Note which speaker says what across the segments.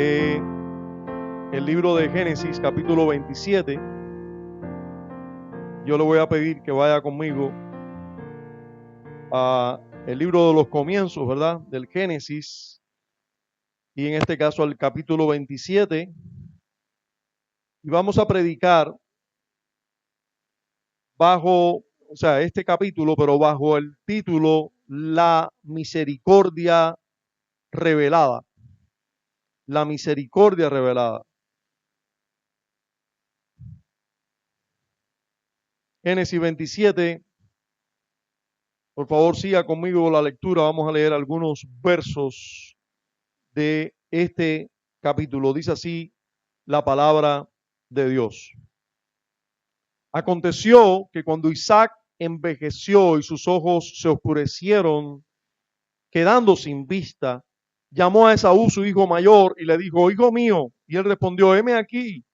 Speaker 1: de el libro de Génesis, capítulo 27. Yo le voy a pedir que vaya conmigo a el libro de los comienzos, ¿verdad? Del Génesis, y en este caso al capítulo 27. Y vamos a predicar bajo, este capítulo, pero bajo el título La misericordia revelada. La misericordia revelada. Génesis 27. Por favor, siga conmigo la lectura. Vamos a leer algunos versos de este capítulo. Dice así la palabra de Dios. Aconteció que cuando Isaac envejeció y sus ojos se oscurecieron, quedando sin vista, llamó a Esaú, su hijo mayor, y le dijo: hijo mío. Y él respondió: heme aquí.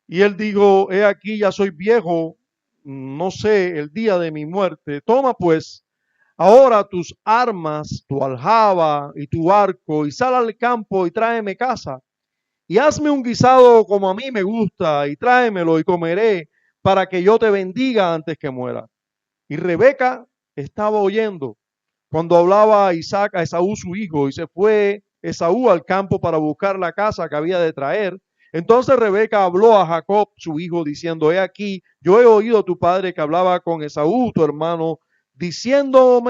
Speaker 1: Y él dijo: he aquí, ya soy viejo, no sé el día de mi muerte. Toma pues ahora tus armas, tu aljaba y tu arco, y sal al campo y tráeme caza. Y hazme un guisado como a mí me gusta, y tráemelo y comeré, para que yo te bendiga antes que muera. Y Rebeca estaba oyendo cuando hablaba Isaac a Esaú su hijo, y se fue Esaú al campo para buscar la caza que había de traer. Entonces Rebeca habló a Jacob su hijo, diciendo: he aquí, yo he oído a tu padre que hablaba con Esaú tu hermano, diciendo: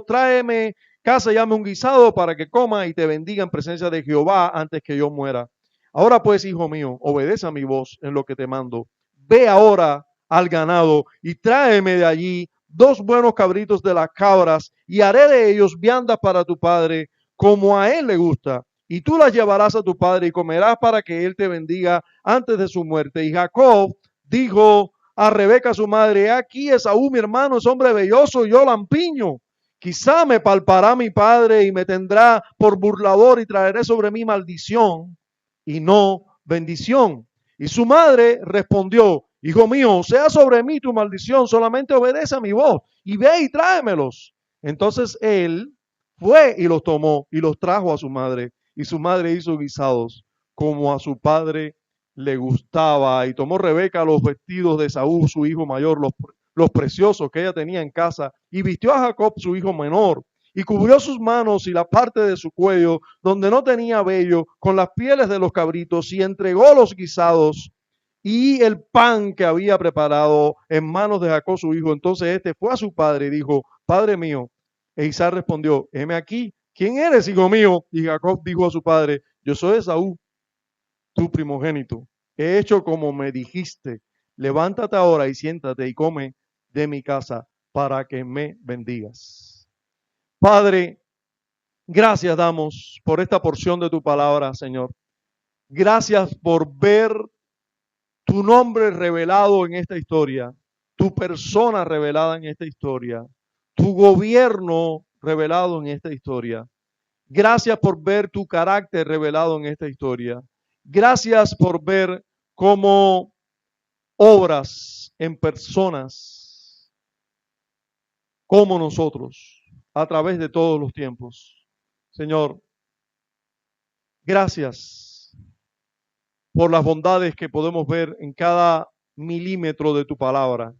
Speaker 1: tráeme caza y hazme un guisado para que coma y te bendiga en presencia de Jehová antes que yo muera. Ahora pues, hijo mío, obedece a mi voz en lo que te mando. Ve ahora al ganado y tráeme de allí 2 buenos cabritos de las cabras, y haré de ellos viandas para tu padre, como a él le gusta. Y tú las llevarás a tu padre y comerás para que él te bendiga antes de su muerte. Y Jacob dijo a Rebeca su madre: aquí Esaú mi hermano es hombre velloso y yo lampiño. Quizá me palpará mi padre y me tendrá por burlador, y traeré sobre mí maldición y no bendición. Y su madre respondió: hijo mío, sea sobre mí tu maldición, solamente obedece a mi voz y ve y tráemelos. Entonces él fue y los tomó y los trajo a su madre. Y su madre hizo guisados como a su padre le gustaba. Y tomó Rebeca los vestidos de Esaú, su hijo mayor, los preciosos que ella tenía en casa, y vistió a Jacob, su hijo menor, y cubrió sus manos y la parte de su cuello donde no tenía vello con las pieles de los cabritos, y entregó los guisados y el pan que había preparado en manos de Jacob su hijo. Entonces este fue a su padre y dijo: padre mío. E Isaac respondió: heme aquí. ¿Quién eres, hijo mío? Y Jacob dijo a su padre: yo soy Esaú, tu primogénito. He hecho como me dijiste. Levántate ahora y siéntate y come de mi casa para que me bendigas. Padre, gracias damos por esta porción de tu palabra, Señor. Gracias por ver tu nombre revelado en esta historia, tu persona revelada en esta historia, tu gobierno revelado en esta historia. Gracias por ver tu carácter revelado en esta historia. Gracias por ver cómo obras en personas como nosotros a través de todos los tiempos. Señor, gracias por las bondades que podemos ver en cada milímetro de tu palabra.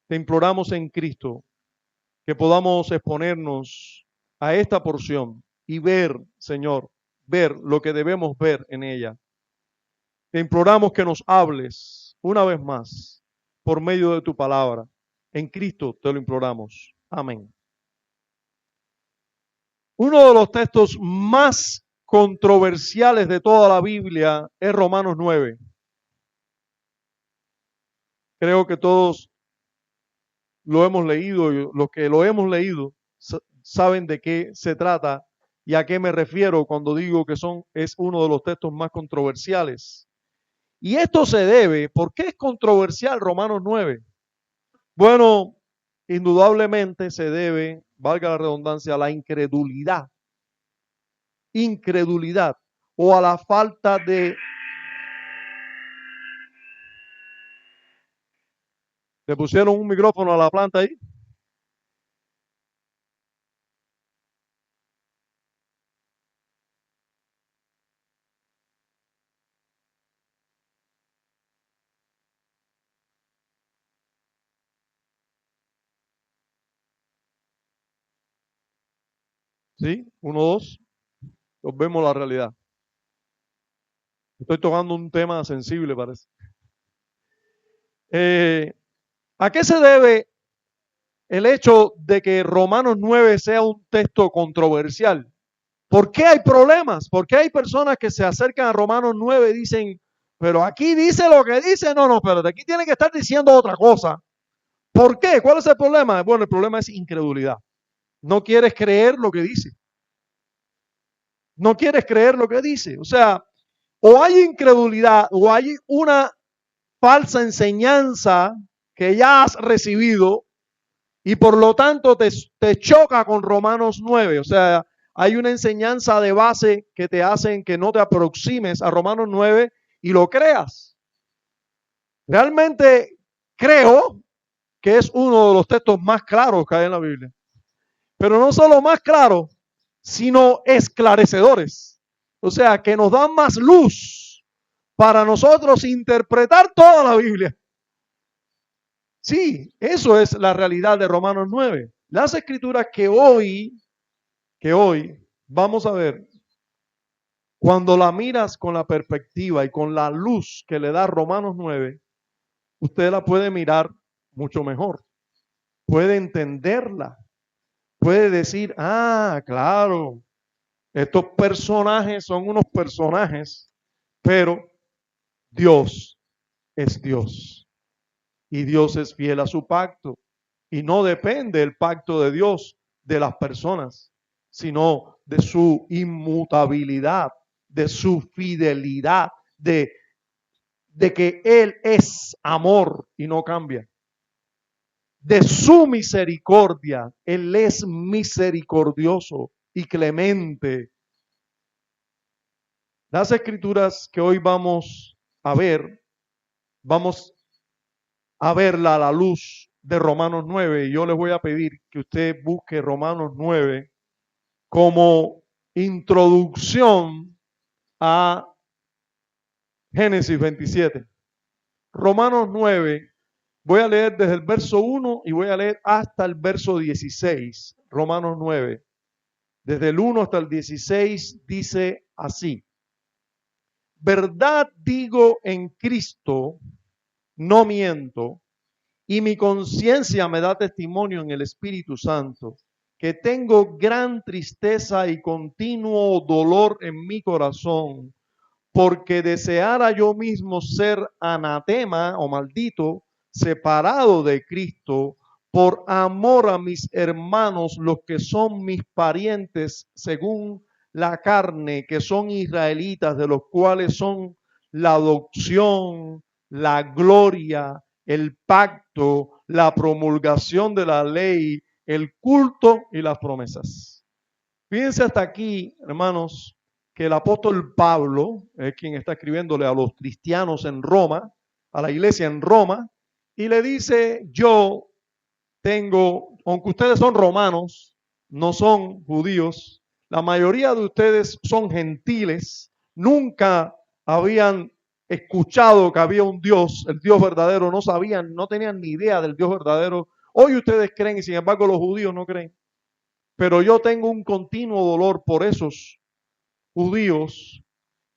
Speaker 1: Te imploramos en Cristo que podamos exponernos a esta porción y ver, Señor, ver lo que debemos ver en ella. Te imploramos que nos hables una vez más por medio de tu palabra. En Cristo te lo imploramos. Amén. Uno de los textos más controversiales de toda la Biblia es Romanos 9. Creo que todos lo hemos leído, y los que lo hemos leído saben de qué se trata y a qué me refiero cuando digo que es uno de los textos más controversiales. Y esto se debe, ¿por qué es controversial Romanos 9? Bueno, indudablemente se debe, valga la redundancia, a la incredulidad o a la falta de... ¿Le pusieron un micrófono a la planta ahí? ¿Sí? 1, 2. Nos vemos la realidad. Estoy tocando un tema sensible, parece. ¿A qué se debe el hecho de que Romanos 9 sea un texto controversial? ¿Por qué hay problemas? ¿Por qué hay personas que se acercan a Romanos 9 y dicen, pero aquí dice lo que dice? No, espérate, aquí tiene que estar diciendo otra cosa. ¿Por qué? ¿Cuál es el problema? Bueno, el problema es incredulidad. No quieres creer lo que dice. No quieres creer lo que dice. O sea, o hay incredulidad o hay una falsa enseñanza que ya has recibido y por lo tanto te choca con Romanos 9. O sea, hay una enseñanza de base que te hacen que no te aproximes a Romanos 9 y lo creas. Realmente creo que es uno de los textos más claros que hay en la Biblia. Pero no solo más claros, sino esclarecedores. O sea, que nos dan más luz para nosotros interpretar toda la Biblia. Sí, eso es la realidad de Romanos 9. Las escrituras que hoy vamos a ver, cuando la miras con la perspectiva y con la luz que le da Romanos 9, usted la puede mirar mucho mejor. Puede entenderla. Puede decir, claro, estos personajes son unos personajes, pero Dios es Dios. Y Dios es fiel a su pacto. Y no depende el pacto de Dios de las personas, sino de su inmutabilidad, de su fidelidad, de que Él es amor y no cambia. De su misericordia, Él es misericordioso y clemente. Las escrituras que hoy vamos a verla a la luz de Romanos 9. Y yo les voy a pedir que usted busque Romanos 9 como introducción a Génesis 27. Romanos 9, voy a leer desde el verso 1 y voy a leer hasta el verso 16. Romanos 9, desde el 1 hasta el 16 dice así: verdad digo en Cristo, no miento, y mi conciencia me da testimonio en el Espíritu Santo, que tengo gran tristeza y continuo dolor en mi corazón, porque deseara yo mismo ser anatema o maldito, separado de Cristo, por amor a mis hermanos, los que son mis parientes según la carne, que son israelitas, de los cuales son la adopción, la gloria, el pacto, la promulgación de la ley, el culto y las promesas. Fíjense hasta aquí, hermanos, que el apóstol Pablo es quien está escribiéndole a los cristianos en Roma, a la iglesia en Roma, y le dice, yo tengo, aunque ustedes son romanos, no son judíos, la mayoría de ustedes son gentiles, nunca habían escuchado que había un Dios, el Dios verdadero, no sabían, no tenían ni idea del Dios verdadero. Hoy ustedes creen y sin embargo los judíos no creen. Pero yo tengo un continuo dolor por esos judíos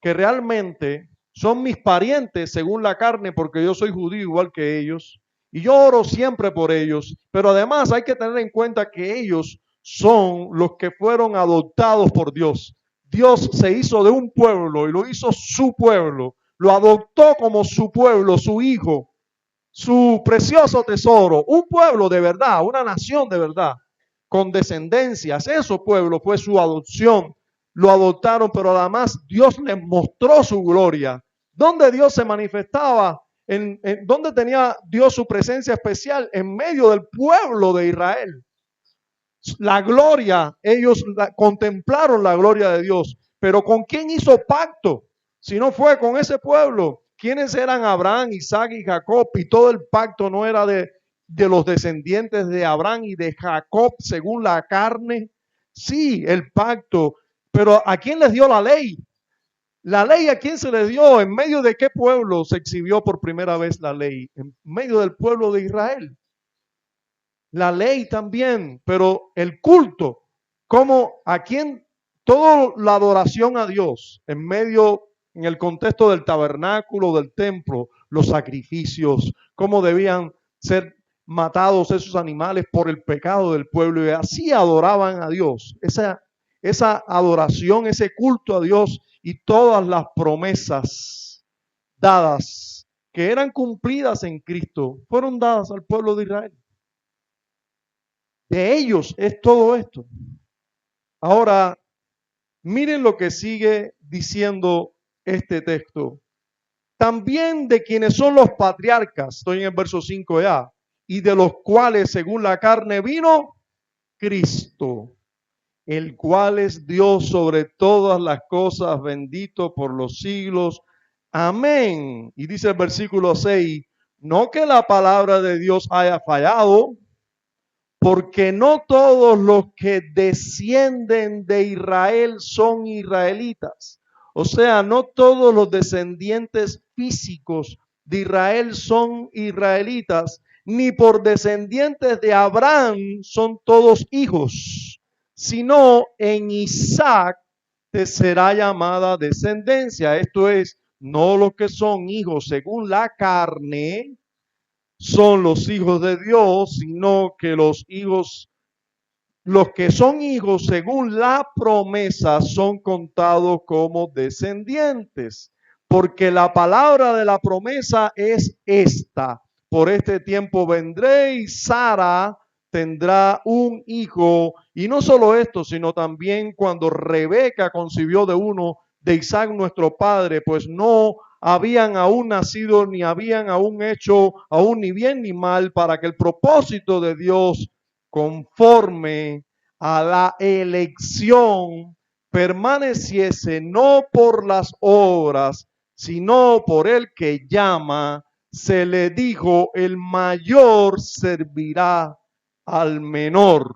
Speaker 1: que realmente son mis parientes según la carne, porque yo soy judío igual que ellos, y yo oro siempre por ellos, pero además hay que tener en cuenta que ellos son los que fueron adoptados por Dios. Dios se hizo de un pueblo y lo hizo su pueblo, lo adoptó como su pueblo, su hijo, su precioso tesoro, un pueblo de verdad, una nación de verdad, con descendencias. Ese pueblo fue su adopción, lo adoptaron, pero además Dios les mostró su gloria. ¿Dónde Dios se manifestaba? ¿Dónde tenía Dios su presencia especial? En medio del pueblo de Israel. La gloria, ellos contemplaron la gloria de Dios, pero ¿con quién hizo pacto? Si no fue con ese pueblo. ¿Quiénes eran Abraham, Isaac y Jacob? Y todo el pacto no era de los descendientes de Abraham y de Jacob según la carne. Sí, el pacto, pero ¿a quién les dio la ley? ¿La ley a quién se le dio? ¿En medio de qué pueblo se exhibió por primera vez la ley? En medio del pueblo de Israel. La ley también, pero el culto, cómo aquí en toda la adoración a Dios, en el contexto del tabernáculo, del templo, los sacrificios, cómo debían ser matados esos animales por el pecado del pueblo, y así adoraban a Dios. Esa adoración, ese culto a Dios y todas las promesas dadas que eran cumplidas en Cristo, fueron dadas al pueblo de Israel. De ellos es todo esto. Ahora, miren lo que sigue diciendo este texto. También de quienes son los patriarcas, estoy en el verso 5a, y de los cuales según la carne vino Cristo, el cual es Dios sobre todas las cosas, bendito por los siglos. Amén. Y dice el versículo 6, no que la palabra de Dios haya fallado, porque no todos los que descienden de Israel son israelitas. O sea, no todos los descendientes físicos de Israel son israelitas, ni por descendientes de Abraham son todos hijos, sino en Isaac te será llamada descendencia. Esto es, no los que son hijos según la carne, son los hijos de Dios, sino que los que son hijos según la promesa son contados como descendientes, porque la palabra de la promesa es esta: por este tiempo vendré y Sara tendrá un hijo. Y no solo esto, sino también cuando Rebeca concibió de uno de Isaac nuestro padre, pues no habían aún nacido, ni habían aún hecho aún ni bien ni mal, para que el propósito de Dios conforme a la elección permaneciese no por las obras, sino por el que llama. Se le dijo, el mayor servirá al menor.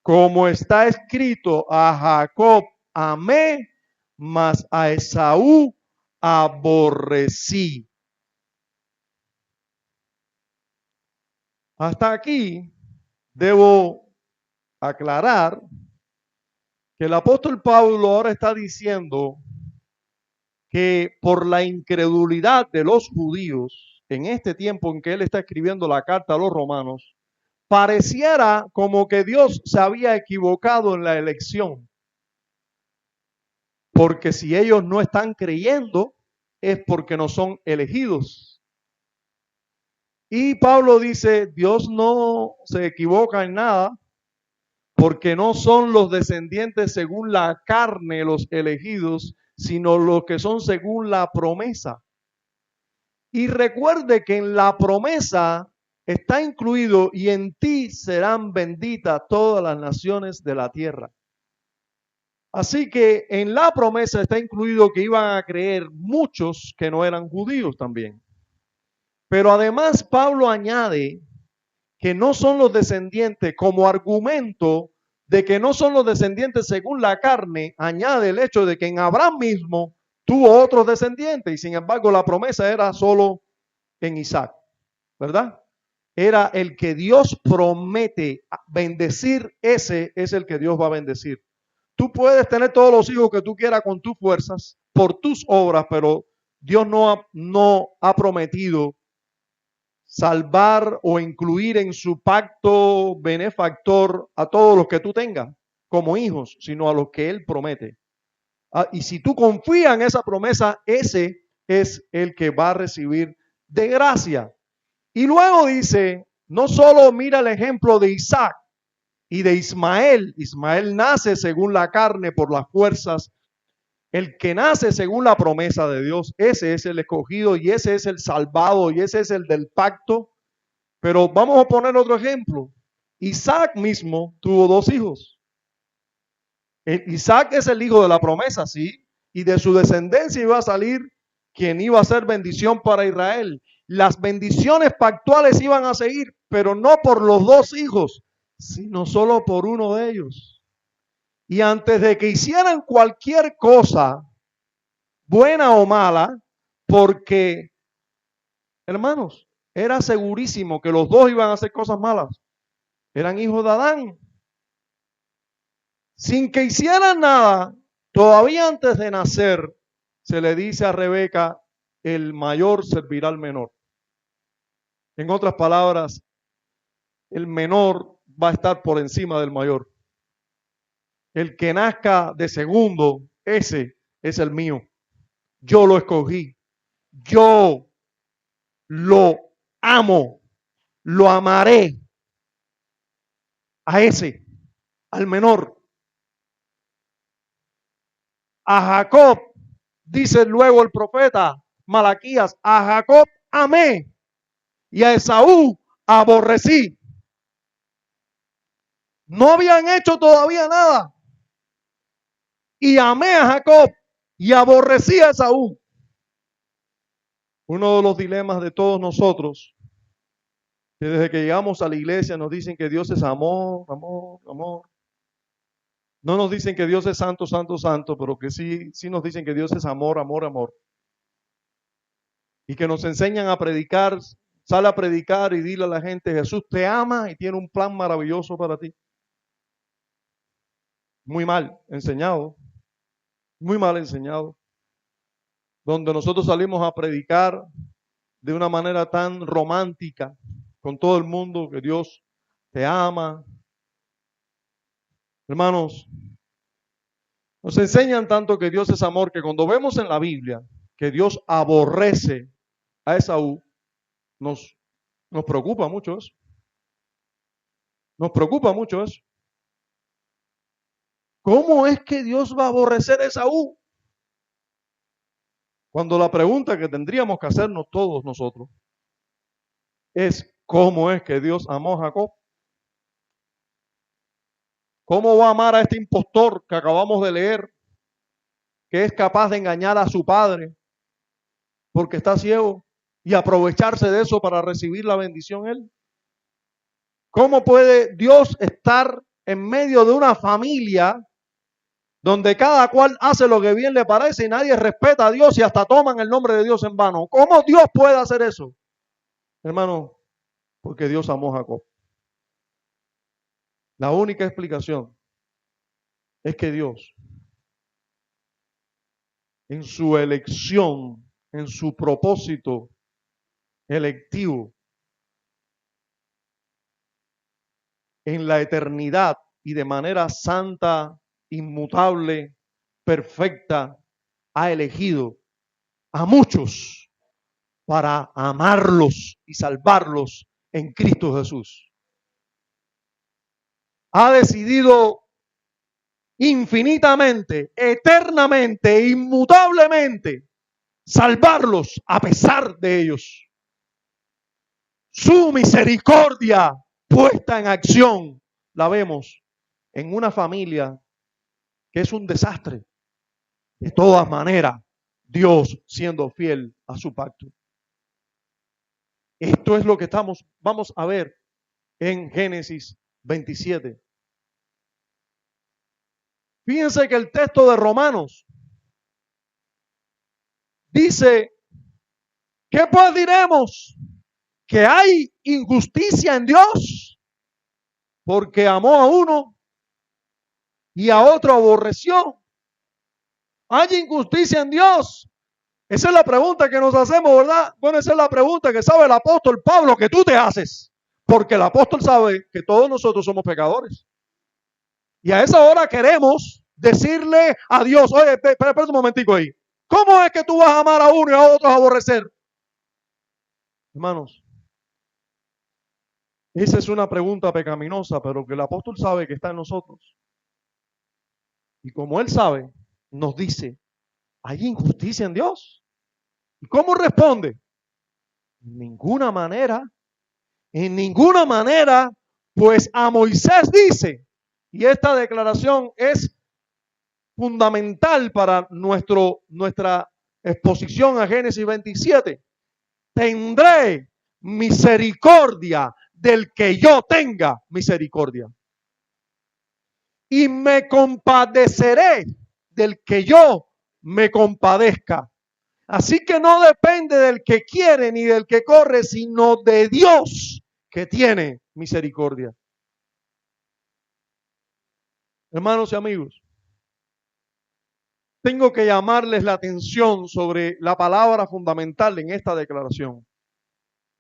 Speaker 1: Como está escrito, a Jacob amé, mas a Esaú aborrecí. Hasta aquí debo aclarar que el apóstol Pablo ahora está diciendo que por la incredulidad de los judíos en este tiempo en que él está escribiendo la carta a los romanos, pareciera como que Dios se había equivocado en la elección. Porque si ellos no están creyendo, es porque no son elegidos. Y Pablo dice, Dios no se equivoca en nada, porque no son los descendientes según la carne los elegidos, sino los que son según la promesa. Y recuerde que en la promesa está incluido, y en ti serán benditas todas las naciones de la tierra. Así que en la promesa está incluido que iban a creer muchos que no eran judíos también. Pero además Pablo añade que no son los descendientes, como argumento de que no son los descendientes según la carne, añade el hecho de que en Abraham mismo tuvo otros descendientes, y sin embargo la promesa era solo en Isaac, ¿verdad? Era el que Dios promete bendecir, ese es el que Dios va a bendecir. Tú puedes tener todos los hijos que tú quieras con tus fuerzas, por tus obras, pero Dios no ha prometido salvar o incluir en su pacto benefactor a todos los que tú tengas como hijos, sino a los que Él promete. Y si tú confías en esa promesa, ese es el que va a recibir de gracia. Y luego dice, no solo mira el ejemplo de Isaac y de Ismael. Ismael nace según la carne por las fuerzas. El que nace según la promesa de Dios, ese es el escogido y ese es el salvado y ese es el del pacto. Pero vamos a poner otro ejemplo. Isaac mismo tuvo dos hijos. Isaac es el hijo de la promesa, sí, y de su descendencia iba a salir quien iba a ser bendición para Israel. Las bendiciones pactuales iban a seguir, pero no por los dos hijos, sino solo por uno de ellos. Y antes de que hicieran cualquier cosa, buena o mala, porque, hermanos, era segurísimo que los dos iban a hacer cosas malas. Eran hijos de Adán. Sin que hicieran nada, todavía antes de nacer, se le dice a Rebeca, el mayor servirá al menor. En otras palabras, el menor va a estar por encima del mayor. El que nazca de segundo, ese es el mío. Yo lo escogí. Yo lo amo. Lo amaré. A ese, al menor. A Jacob, dice luego el profeta Malaquías, a Jacob amé y a Esaú aborrecí. No habían hecho todavía nada. Y amé a Jacob y aborrecí a Esaú. Uno de los dilemas de todos nosotros, que desde que llegamos a la iglesia nos dicen que Dios es amor, amor, amor. No nos dicen que Dios es santo, santo, santo, pero que sí nos dicen que Dios es amor, amor, amor. Y que nos enseñan a predicar, sale a predicar y dile a la gente, Jesús te ama y tiene un plan maravilloso para ti. Muy mal enseñado, muy mal enseñado. Donde nosotros salimos a predicar de una manera tan romántica con todo el mundo, que Dios te ama. Hermanos, nos enseñan tanto que Dios es amor, que cuando vemos en la Biblia que Dios aborrece a Esaú, nos preocupa mucho eso. Nos preocupa mucho eso. ¿Cómo es que Dios va a aborrecer a Esaú? Cuando la pregunta que tendríamos que hacernos todos nosotros es, ¿cómo es que Dios amó a Jacob? ¿Cómo va a amar a este impostor que acabamos de leer, que es capaz de engañar a su padre porque está ciego y aprovecharse de eso para recibir la bendición él? ¿Cómo puede Dios estar en medio de una familia donde cada cual hace lo que bien le parece y nadie respeta a Dios y hasta toman el nombre de Dios en vano? ¿Cómo Dios puede hacer eso? Hermano, porque Dios amó a Jacob. La única explicación es que Dios, en su elección, en su propósito electivo, en la eternidad y de manera santa, inmutable, perfecta, ha elegido a muchos para amarlos y salvarlos en Cristo Jesús. Ha decidido infinitamente, eternamente, inmutablemente salvarlos a pesar de ellos. Su misericordia puesta en acción la vemos en una familia que es un desastre. De todas maneras, Dios siendo fiel a su pacto. Esto es lo que vamos a ver en Génesis 27. Fíjense que el texto de Romanos dice, ¿qué pues diremos? ¿Que hay injusticia en Dios? Porque amó a uno y a otro aborreció. ¿Hay injusticia en Dios? Esa es la pregunta que nos hacemos, ¿verdad? Bueno, esa es la pregunta que sabe el apóstol Pablo que tú te haces. Porque el apóstol sabe que todos nosotros somos pecadores. Y a esa hora queremos decirle a Dios, oye, espera un momentico ahí. ¿Cómo es que tú vas a amar a uno y a otros a aborrecer? Hermanos, esa es una pregunta pecaminosa, pero que el apóstol sabe que está en nosotros. Y como él sabe, nos dice, ¿hay injusticia en Dios? ¿Y cómo responde? En ninguna manera, pues a Moisés dice, y esta declaración es fundamental para nuestra exposición a Génesis 27. Tendré misericordia del que yo tenga misericordia. Y me compadeceré del que yo me compadezca. Así que no depende del que quiere ni del que corre, sino de Dios que tiene misericordia. Hermanos y amigos, tengo que llamarles la atención sobre la palabra fundamental en esta declaración,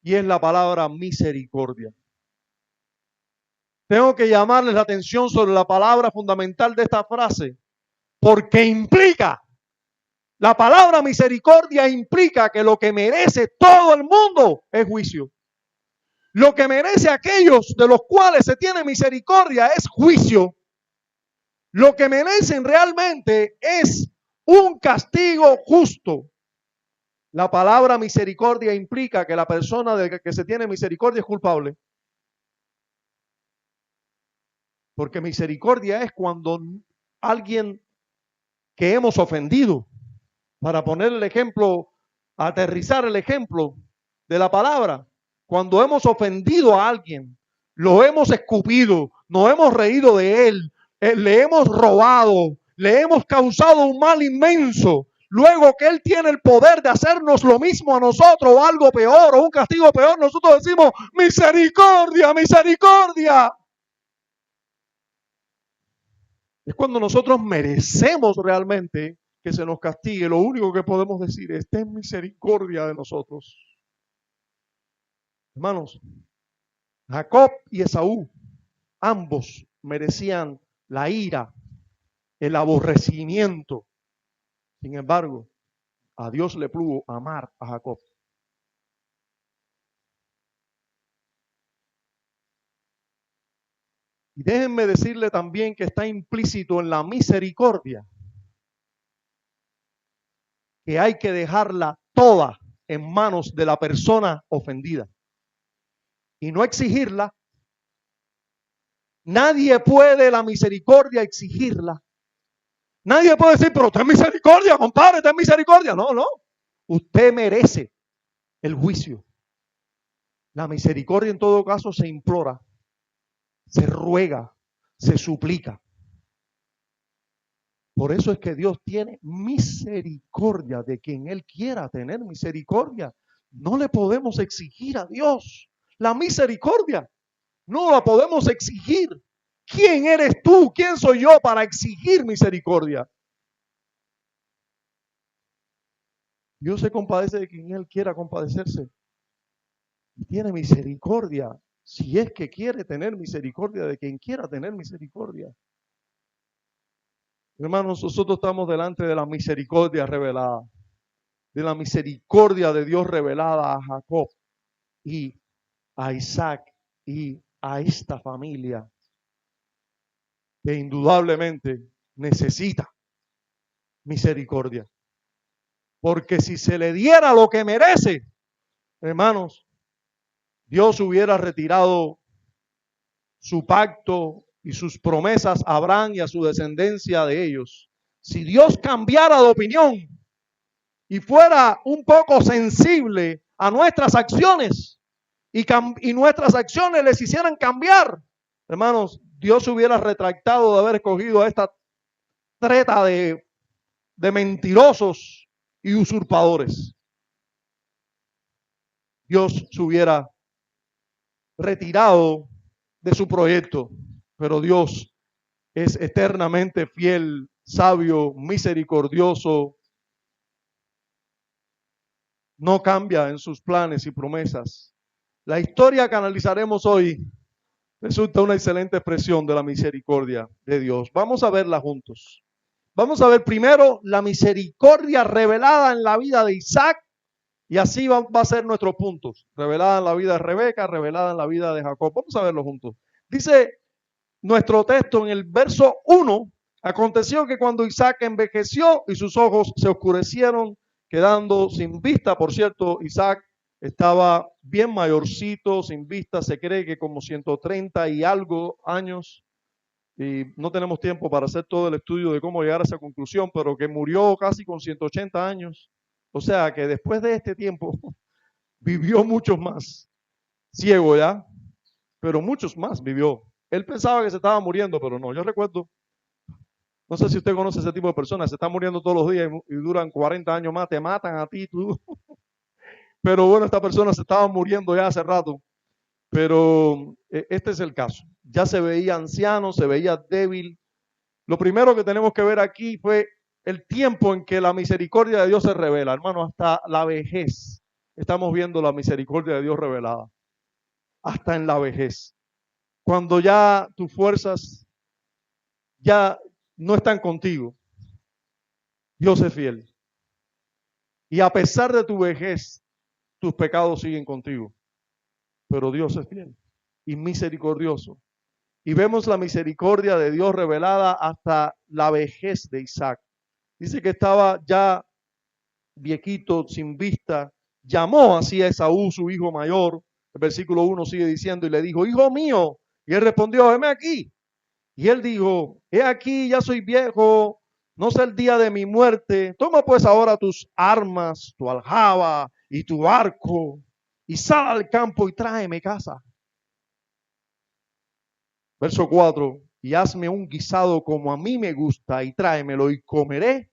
Speaker 1: y es la palabra misericordia. Tengo que llamarles la atención sobre la palabra fundamental de esta frase, porque implica, la palabra misericordia implica que lo que merece todo el mundo es juicio. Lo que merece aquellos de los cuales se tiene misericordia es juicio. Lo que merecen realmente es un castigo justo. La palabra misericordia implica que la persona de que se tiene misericordia es culpable. Porque misericordia es cuando alguien que hemos ofendido, para poner el ejemplo, aterrizar el ejemplo de la palabra, cuando hemos ofendido a alguien, lo hemos escupido, nos hemos reído de él, le hemos robado, le hemos causado un mal inmenso, luego que él tiene el poder de hacernos lo mismo a nosotros o algo peor o un castigo peor, nosotros decimos misericordia, misericordia. Es cuando nosotros merecemos realmente que se nos castigue. Lo único que podemos decir es, ten misericordia de nosotros. Hermanos, Jacob y Esaú, ambos merecían la ira, el aborrecimiento. Sin embargo, a Dios le plugo amar a Jacob. Y déjenme decirle también que está implícito en la misericordia, que hay que dejarla toda en manos de la persona ofendida y no exigirla. Nadie puede la misericordia exigirla. Nadie puede decir, pero ten misericordia, compadre, ten misericordia. No, no. Usted merece el juicio. La misericordia en todo caso se implora, se ruega, se suplica. Por eso es que Dios tiene misericordia de quien Él quiera tener misericordia. No le podemos exigir a Dios la misericordia. No la podemos exigir. ¿Quién eres tú? ¿Quién soy yo para exigir misericordia? Dios se compadece de quien Él quiera compadecerse. Y tiene misericordia, si es que quiere tener misericordia de quien quiera tener misericordia. Hermanos, nosotros estamos delante de la misericordia revelada, de la misericordia de Dios revelada a Jacob y a Isaac y a esta familia que indudablemente necesita misericordia. Porque si se le diera lo que merece, hermanos, Dios hubiera retirado su pacto y sus promesas a Abraham y a su descendencia de ellos. Si Dios cambiara de opinión y fuera un poco sensible a nuestras acciones y nuestras acciones les hicieran cambiar, hermanos, Dios hubiera retractado de haber escogido a esta treta de mentirosos y usurpadores. Dios se hubiera retirado de su proyecto, pero Dios es eternamente fiel, sabio, misericordioso, no cambia en sus planes y promesas. La historia que analizaremos hoy resulta una excelente expresión de la misericordia de Dios. Vamos a verla juntos. Vamos a ver primero la misericordia revelada en la vida de Isaac, y así va a ser nuestros puntos. Revelada en la vida de Rebeca, revelada en la vida de Jacob. Vamos a verlo juntos. Dice nuestro texto en el verso 1, aconteció que cuando Isaac envejeció y sus ojos se oscurecieron, quedando sin vista. Por cierto, Isaac estaba bien mayorcito, sin vista, se cree que como 130 y algo años, y no tenemos tiempo para hacer todo el estudio de cómo llegar a esa conclusión, pero que murió casi con 180 años. O sea que después de este tiempo vivió muchos más. Ciego ya, pero muchos más vivió. Él pensaba que se estaba muriendo, pero no. Yo recuerdo, no sé si usted conoce ese tipo de personas, se están muriendo todos los días y duran 40 años más, te matan a ti, tú. Pero bueno, esta persona se estaba muriendo ya hace rato. Pero este es el caso. Ya se veía anciano, se veía débil, Lo primero que tenemos que ver aquí fue el tiempo en que la misericordia de Dios se revela. Hermano, hasta la vejez estamos viendo la misericordia de Dios revelada. Hasta en la vejez. Cuando ya tus fuerzas ya no están contigo, Dios es fiel. Y a pesar de tu vejez, tus pecados siguen contigo. Pero Dios es fiel y misericordioso. Y vemos la misericordia de Dios revelada hasta la vejez de Isaac. Dice que estaba ya viejito, sin vista. Llamó así a Esaú, su hijo mayor. El versículo 1 sigue diciendo, y le dijo, hijo mío. Y él respondió, heme aquí. Y él dijo, he aquí, ya soy viejo, no sé el día de mi muerte. Toma pues ahora tus armas, tu aljaba y tu arco, y sal al campo y tráeme casa. Verso 4, y hazme un guisado como a mí me gusta y tráemelo y comeré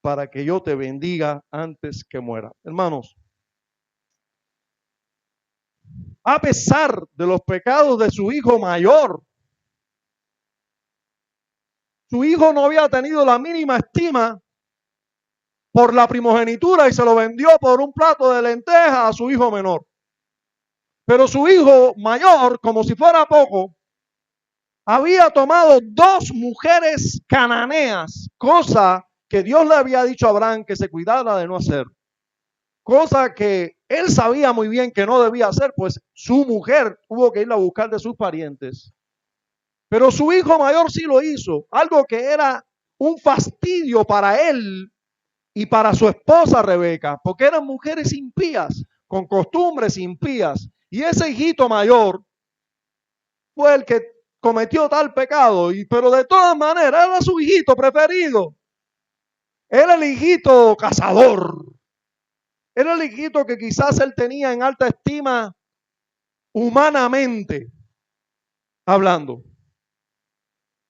Speaker 1: para que yo te bendiga antes que muera. Hermanos, a pesar de los pecados de su hijo mayor, su hijo no había tenido la mínima estima por la primogenitura y se lo vendió por un plato de lentejas a su hijo menor. Pero su hijo mayor, como si fuera poco, había tomado 2 mujeres cananeas, cosa que Dios le había dicho a Abraham que se cuidara de no hacer. Cosa que él sabía muy bien que no debía hacer, pues su mujer tuvo que ir a buscar de sus parientes. Pero su hijo mayor sí lo hizo, algo que era un fastidio para él y para su esposa Rebeca, porque eran mujeres impías, con costumbres impías. Y ese hijito mayor fue el que cometió tal pecado, pero de todas maneras era su hijito preferido. Era el hijito cazador. Era el hijito que quizás él tenía en alta estima humanamente hablando.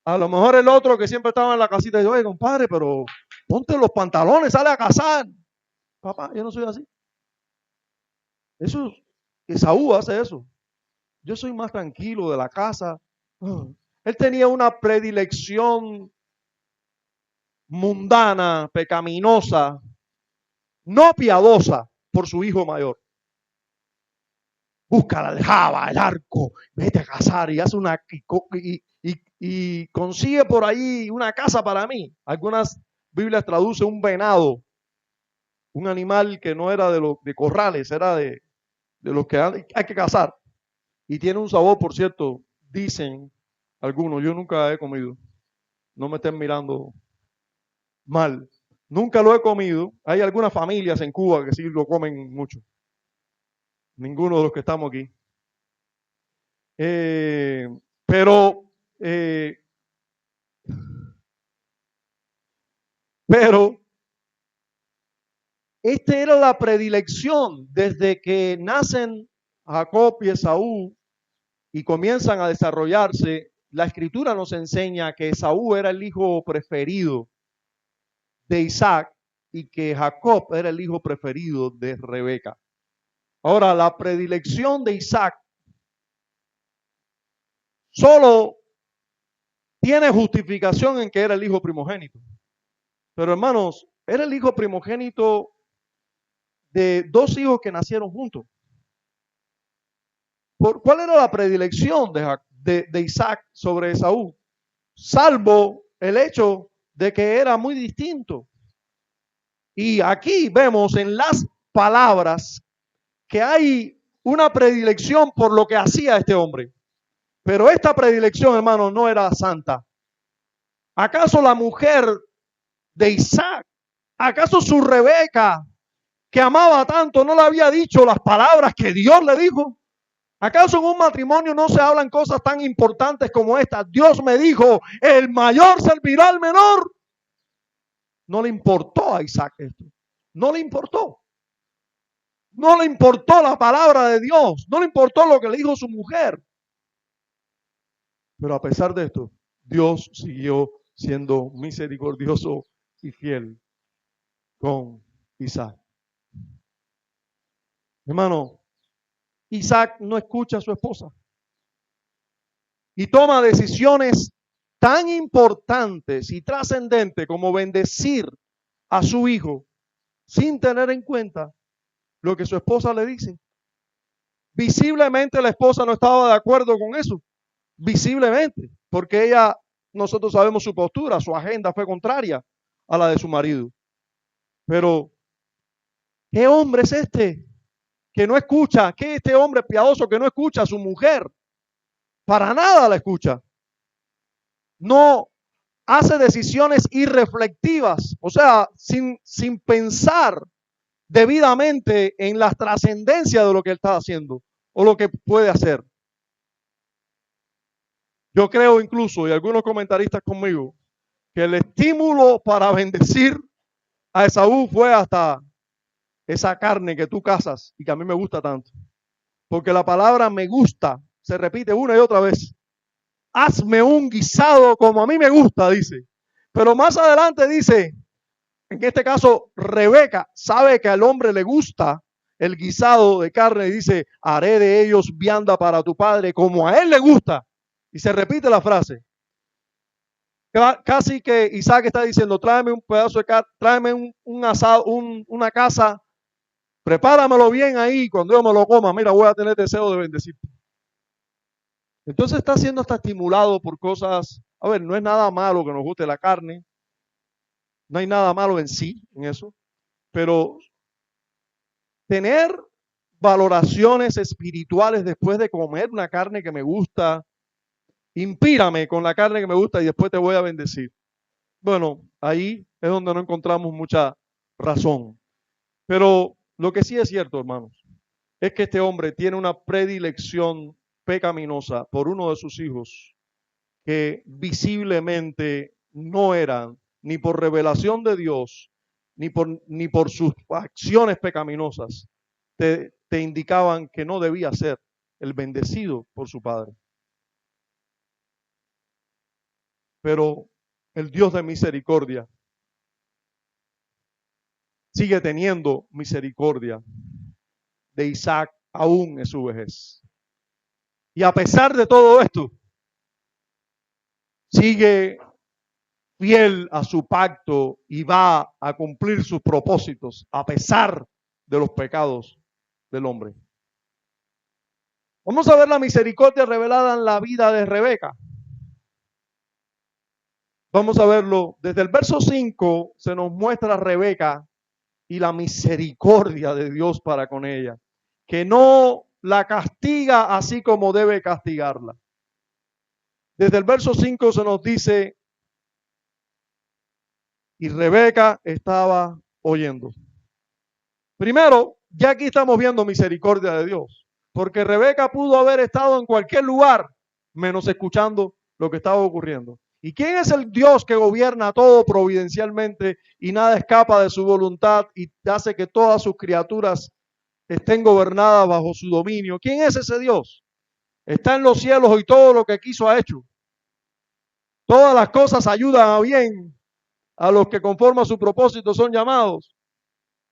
Speaker 1: A lo mejor el otro que siempre estaba en la casita dice, oye, compadre, pero ponte los pantalones, sale a cazar. Papá, yo no soy así. Eso, Esaú hace eso. Yo soy más tranquilo de la casa. Él tenía una predilección mundana, pecaminosa, no piadosa por su hijo mayor. Busca la aljaba, el arco, vete a cazar y hace una y consigue por ahí una casa para mí. Algunas Biblias traducen un venado, un animal que no era de corrales, era de los que hay que cazar. Y tiene un sabor, por cierto, dicen algunos, yo nunca he comido, no me estén mirando mal. Nunca lo he comido. Hay algunas familias en Cuba que sí lo comen mucho. Ninguno de los que estamos aquí. Pero esta era la predilección desde que nacen Jacob y Esaú y comienzan a desarrollarse. La escritura nos enseña que Esaú era el hijo preferido de Isaac y que Jacob era el hijo preferido de Rebeca. Ahora, la predilección de Isaac solo tiene justificación en que era el hijo primogénito. Pero hermanos, era el hijo primogénito de 2 hijos que nacieron juntos. ¿Cuál era la predilección de Isaac sobre Esaú? Salvo el hecho de que era muy distinto. Y aquí vemos en las palabras que hay una predilección por lo que hacía este hombre. Pero esta predilección, hermano, no era santa. ¿Acaso la mujer de Isaac, acaso su Rebeca, que amaba tanto, no le había dicho las palabras que Dios le dijo? ¿Acaso en un matrimonio no se hablan cosas tan importantes como estas? Dios me dijo, el mayor servirá al menor. No le importó a Isaac esto. No le importó. No le importó la palabra de Dios. No le importó lo que le dijo su mujer. Pero a pesar de esto, Dios siguió siendo misericordioso y fiel con Isaac. Hermano, Isaac no escucha a su esposa y toma decisiones tan importantes y trascendentes como bendecir a su hijo sin tener en cuenta lo que su esposa le dice. Visiblemente la esposa no estaba de acuerdo con eso, visiblemente, porque ella, nosotros sabemos su postura, su agenda fue contraria a la de su marido. Pero, ¿qué hombre es este que no escucha? ¿Qué es este hombre piadoso que no escucha a su mujer? Para nada la escucha. No hace decisiones irreflectivas, o sea, sin pensar debidamente en la trascendencia de lo que él está haciendo o lo que puede hacer. Yo creo incluso, y algunos comentaristas conmigo, que el estímulo para bendecir a Esaú fue hasta esa carne que tú cazas y que a mí me gusta tanto. Porque la palabra me gusta se repite una y otra vez. Hazme un guisado como a mí me gusta, dice. Pero más adelante dice, en este caso, Rebeca sabe que al hombre le gusta el guisado de carne y dice, haré de ellos vianda para tu padre como a él le gusta. Y se repite la frase. Casi que Isaac está diciendo, tráeme un pedazo de carne, tráeme un asado, una casa, prepáramelo bien ahí, cuando yo me lo coma, mira, voy a tener deseo de bendecirte. Entonces está siendo hasta estimulado por cosas, a ver, no es nada malo que nos guste la carne, no hay nada malo en sí, en eso, pero tener valoraciones espirituales después de comer una carne que me gusta, inspírame con la carne que me gusta y después te voy a bendecir. Bueno, ahí es donde no encontramos mucha razón. Pero lo que sí es cierto, hermanos, es que este hombre tiene una predilección pecaminosa por uno de sus hijos que visiblemente no eran ni por revelación de Dios, ni por sus acciones pecaminosas, te indicaban que no debía ser el bendecido por su padre. Pero el Dios de misericordia sigue teniendo misericordia de Isaac aún en su vejez. Y a pesar de todo esto, sigue fiel a su pacto y va a cumplir sus propósitos a pesar de los pecados del hombre. Vamos a ver la misericordia revelada en la vida de Rebeca. Vamos a verlo. Desde el verso 5 se nos muestra a Rebeca y la misericordia de Dios para con ella, que no la castiga así como debe castigarla. Desde el verso 5 se nos dice, y Rebeca estaba oyendo. Primero, ya aquí estamos viendo misericordia de Dios, porque Rebeca pudo haber estado en cualquier lugar, menos escuchando lo que estaba ocurriendo. ¿Y quién es el Dios que gobierna todo providencialmente y nada escapa de su voluntad y hace que todas sus criaturas estén gobernadas bajo su dominio? ¿Quién es ese Dios? Está en los cielos y todo lo que quiso ha hecho. Todas las cosas ayudan a bien a los que conforme a su propósito son llamados.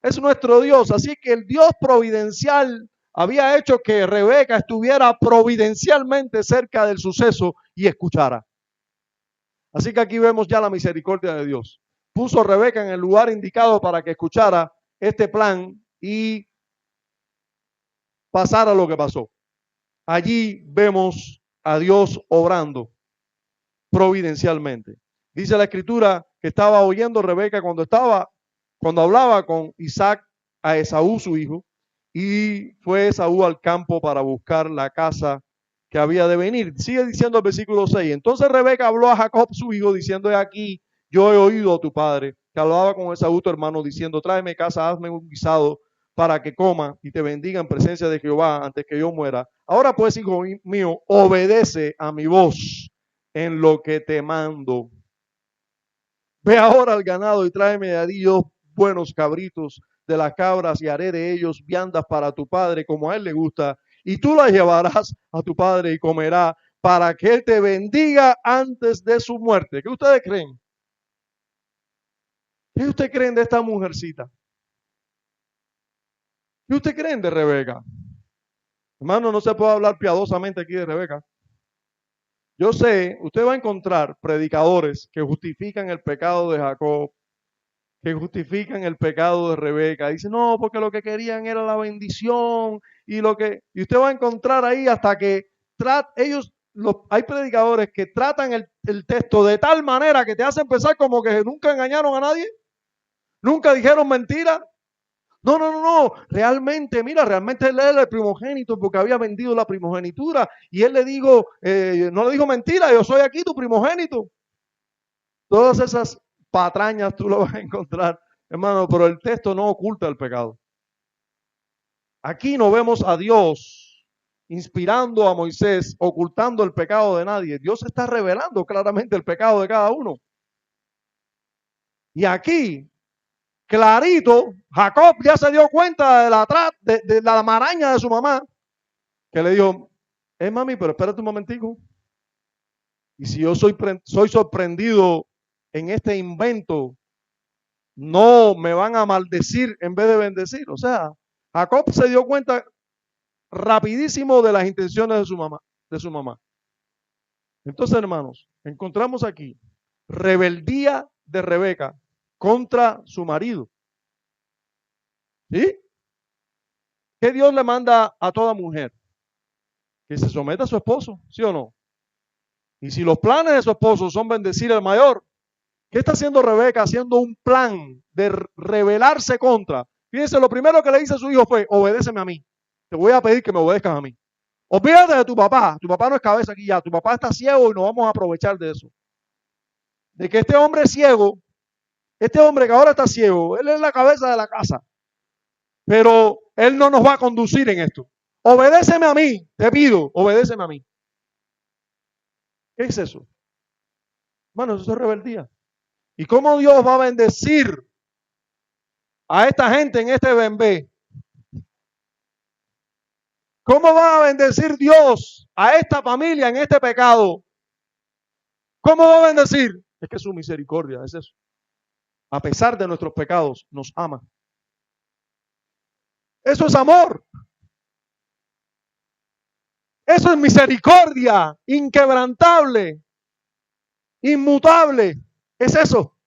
Speaker 1: Es nuestro Dios, así que el Dios providencial había hecho que Rebeca estuviera providencialmente cerca del suceso y escuchara. Así que aquí vemos ya la misericordia de Dios. Puso a Rebeca en el lugar indicado para que escuchara este plan y pasara lo que pasó. Allí vemos a Dios obrando providencialmente. Dice la escritura que estaba oyendo Rebeca cuando hablaba con Isaac a Esaú su hijo, y fue Esaú al campo para buscar la casa que había de venir. Sigue diciendo el versículo 6. Entonces Rebeca habló a Jacob su hijo diciendo, aquí yo he oído a tu padre que hablaba con Esaú tu hermano diciendo, tráeme casa, hazme un guisado para que coma y te bendiga en presencia de Jehová antes que yo muera. Ahora pues, hijo mío, obedece a mi voz en lo que te mando. Ve ahora al ganado y tráeme de allí 2 buenos cabritos de las cabras y haré de ellos viandas para tu padre como a él le gusta. Y tú las llevarás a tu padre y comerá para que él te bendiga antes de su muerte. ¿Qué ustedes creen? ¿Qué ustedes creen de esta mujercita? ¿Qué ustedes creen de Rebeca? Hermano, no se puede hablar piadosamente aquí de Rebeca. Yo sé, usted va a encontrar predicadores que justifican el pecado de Jacob, que justifican el pecado de Rebeca. Dicen, no, porque lo que querían era la bendición y usted va a encontrar ahí hasta que hay predicadores que tratan el texto de tal manera que te hacen pensar como que nunca engañaron a nadie, nunca dijeron mentira. No, no, no, no. Realmente, mira, realmente él era el primogénito porque había vendido la primogenitura. Y él no le dijo mentira, yo soy aquí tu primogénito. Todas esas patrañas tú lo vas a encontrar, hermano, pero el texto no oculta el pecado. Aquí no vemos a Dios inspirando a Moisés, ocultando el pecado de nadie. Dios está revelando claramente el pecado de cada uno. Y aquí, clarito, Jacob ya se dio cuenta de la maraña de su mamá, que le dijo, mami, pero espérate un momentico. Y si yo soy sorprendido en este invento, no me van a maldecir en vez de bendecir. O sea, Jacob se dio cuenta rapidísimo de las intenciones de su mamá. Entonces, hermanos, encontramos aquí rebeldía de Rebeca contra su marido. ¿Sí? ¿Qué Dios le manda a toda mujer? Que se someta a su esposo, ¿sí o no? Y si los planes de su esposo son bendecir al mayor, ¿qué está haciendo Rebeca? Haciendo un plan de rebelarse contra. Fíjense, lo primero que le dice a su hijo fue, obedéceme a mí. Te voy a pedir que me obedezcas a mí. Olvídate de tu papá. Tu papá no es cabeza aquí ya. Tu papá está ciego y nos vamos a aprovechar de eso. De que este hombre ciego, este hombre que ahora está ciego, él es la cabeza de la casa. Pero él no nos va a conducir en esto. Obedéceme a mí, te pido, obedéceme a mí. ¿Qué es eso? Bueno, eso es rebeldía. ¿Y cómo Dios va a bendecir a esta gente en este bembé? ¿Cómo va a bendecir Dios a esta familia en este pecado? ¿Cómo va a bendecir? Es que su misericordia es eso. A pesar de nuestros pecados, nos ama. Eso es amor. Eso es misericordia, inquebrantable, inmutable. Es eso.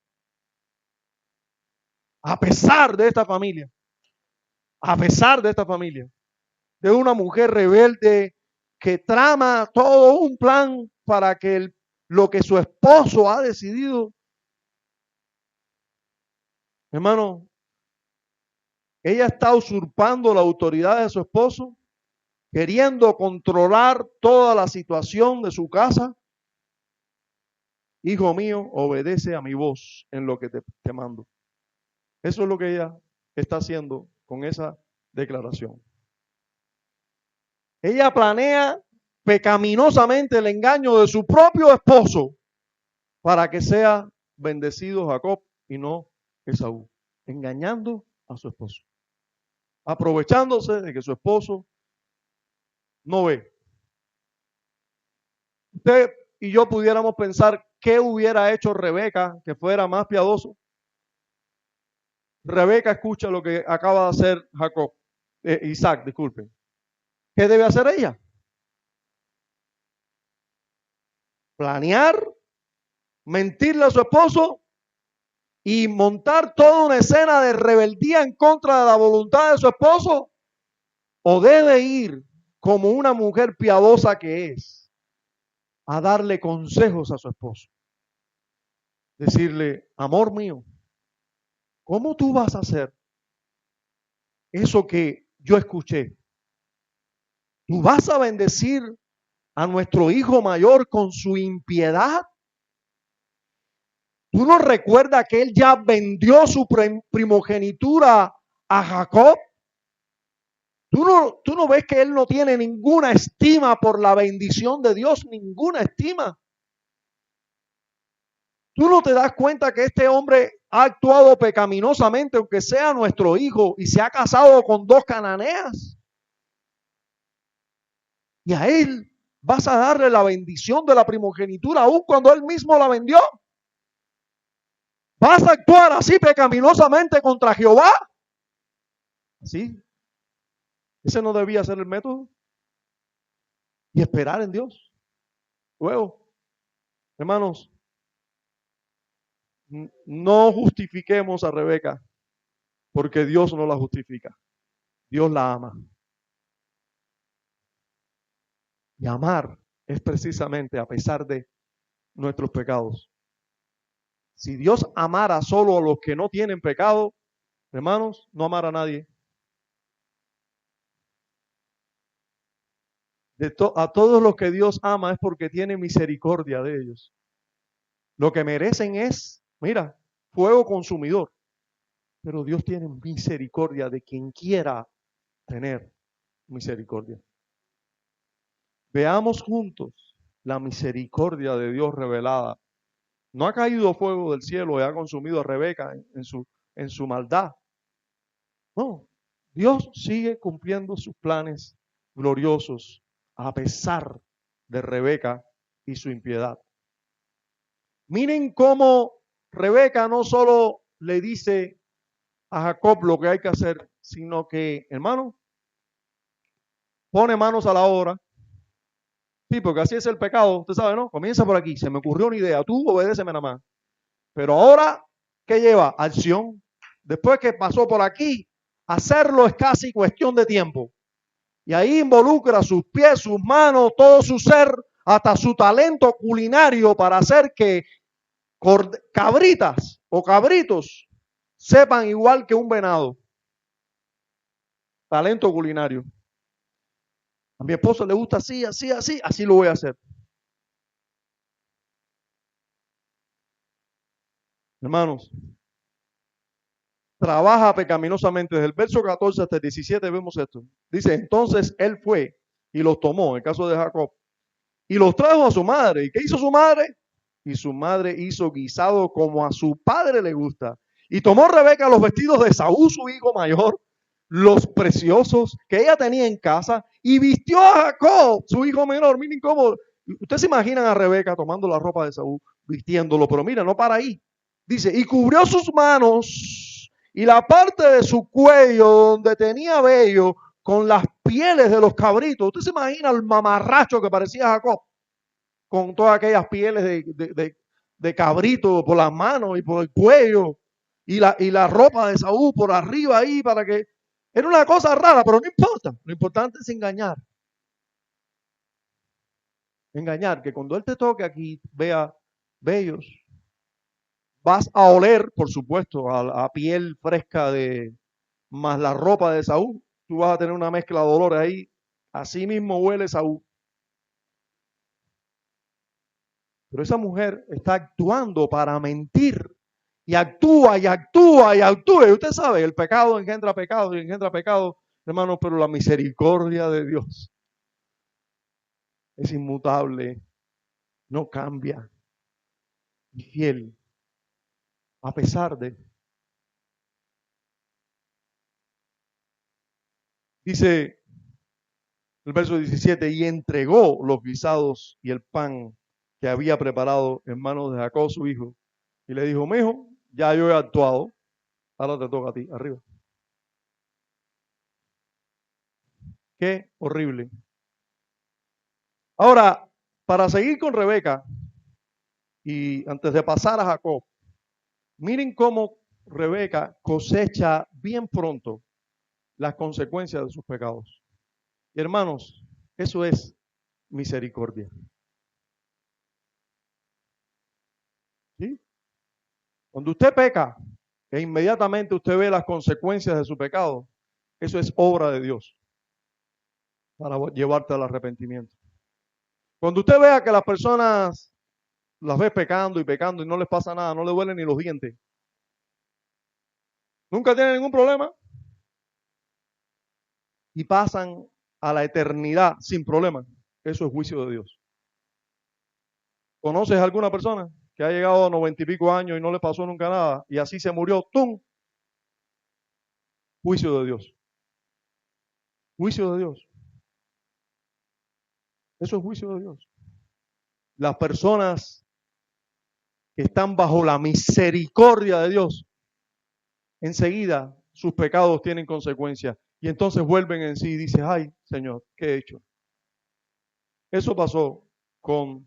Speaker 1: A pesar de esta familia, de una mujer rebelde que trama todo un plan para que lo que su esposo ha decidido, hermano, ella está usurpando la autoridad de su esposo, queriendo controlar toda la situación de su casa. Hijo mío, obedece a mi voz en lo que te mando. Eso es lo que ella está haciendo con esa declaración. Ella planea pecaminosamente el engaño de su propio esposo para que sea bendecido Jacob y no Esaú, engañando a su esposo, aprovechándose de que su esposo no ve. Usted y yo pudiéramos pensar qué hubiera hecho Rebeca que fuera más piadoso. Rebeca escucha lo que acaba de hacer Isaac, disculpen. ¿Qué debe hacer ella? Planear, mentirle a su esposo y montar toda una escena de rebeldía en contra de la voluntad de su esposo, o debe ir como una mujer piadosa que es a darle consejos a su esposo. Decirle, amor mío, ¿cómo tú vas a hacer eso que yo escuché? ¿Tú vas a bendecir a nuestro hijo mayor con su impiedad? ¿Tú no recuerdas que él ya vendió su primogenitura a Jacob? ¿Tú no ves que él no tiene ninguna estima por la bendición de Dios? Ninguna estima. ¿Tú no te das cuenta que este hombre ha actuado pecaminosamente, aunque sea nuestro hijo, y se ha casado con 2 cananeas? Y a él vas a darle la bendición de la primogenitura aún cuando él mismo la vendió. ¿Vas a actuar así pecaminosamente contra Jehová? ¿Sí? Ese no debía ser el método. Y esperar en Dios. Luego, Hermanos, no justifiquemos a Rebeca, porque Dios no la justifica. Dios la ama. Y amar es precisamente a pesar de nuestros pecados. Si Dios amara solo a los que no tienen pecado, hermanos, no amara a nadie. A todos los que Dios ama es porque tiene misericordia de ellos. Lo que merecen es, mira, fuego consumidor. Pero Dios tiene misericordia de quien quiera tener misericordia. Veamos juntos la misericordia de Dios revelada. No ha caído fuego del cielo y ha consumido a Rebeca en su maldad. No, Dios sigue cumpliendo sus planes gloriosos a pesar de Rebeca y su impiedad. Miren cómo Rebeca no solo le dice a Jacob lo que hay que hacer, sino que, hermano, pone manos a la obra. Sí, porque así es el pecado, usted sabe, ¿no? Comienza por aquí, se me ocurrió una idea, tú obedéceme nada más. Pero ahora, ¿qué lleva? Acción. Después que pasó por aquí, hacerlo es casi cuestión de tiempo. Y ahí involucra sus pies, sus manos, todo su ser, hasta su talento culinario para hacer que cabritas o cabritos sepan igual que un venado. Talento culinario. A mi esposo le gusta así, así, así, así lo voy a hacer. Hermanos, trabaja pecaminosamente. Desde el verso 14 hasta el 17 vemos esto. Dice, entonces él fue y los tomó, en el caso de Jacob, y los trajo a su madre. ¿Y qué hizo su madre? Y su madre hizo guisado como a su padre le gusta. Y tomó Rebeca los vestidos de Saúl, su hijo mayor, los preciosos que ella tenía en casa, y vistió a Jacob, su hijo menor. Miren cómo, ustedes se imaginan a Rebeca tomando la ropa de Saúl, vistiéndolo, pero mira, no para ahí. Dice, y cubrió sus manos y la parte de su cuello donde tenía vello con las pieles de los cabritos. Usted se imagina el mamarracho que parecía Jacob, con todas aquellas pieles de cabrito por las manos y por el cuello, y la ropa de Saúl por arriba ahí, para que... Era una cosa rara, pero no importa. Lo importante es engañar. Engañar, que cuando él te toque aquí, vea vellos. Vas a oler, por supuesto, a piel fresca más la ropa de Saúl. Tú vas a tener una mezcla de olores ahí. Así mismo huele Saúl. Pero esa mujer está actuando para mentir. Y actúa, y actúa, y actúa. Y usted sabe, el pecado engendra pecado y engendra pecado, hermanos, pero la misericordia de Dios es inmutable, no cambia, y fiel, a pesar de... Dice el verso 17, y entregó los guisados y el pan que había preparado en manos de Jacob, su hijo, y le dijo, mijo, ya yo he actuado, ahora te toca a ti, arriba. Qué horrible. Ahora, para seguir con Rebeca, y antes de pasar a Jacob, miren cómo Rebeca cosecha bien pronto las consecuencias de sus pecados. Y hermanos, eso es misericordia. ¿Sí? Cuando usted peca e inmediatamente usted ve las consecuencias de su pecado, eso es obra de Dios para llevarte al arrepentimiento. Cuando usted vea que las personas las ve pecando y no les pasa nada, no le duelen ni los dientes, nunca tienen ningún problema y pasan a la eternidad sin problema, eso es juicio de Dios. ¿Conoces a alguna persona que ha llegado a 90 y pico años y no le pasó nunca nada y así se murió? ¡Tum! Juicio de Dios. Juicio de Dios. Eso es juicio de Dios. Las personas que están bajo la misericordia de Dios, enseguida sus pecados tienen consecuencias y entonces vuelven en sí y dicen, ay, Señor, ¿qué he hecho? Eso pasó con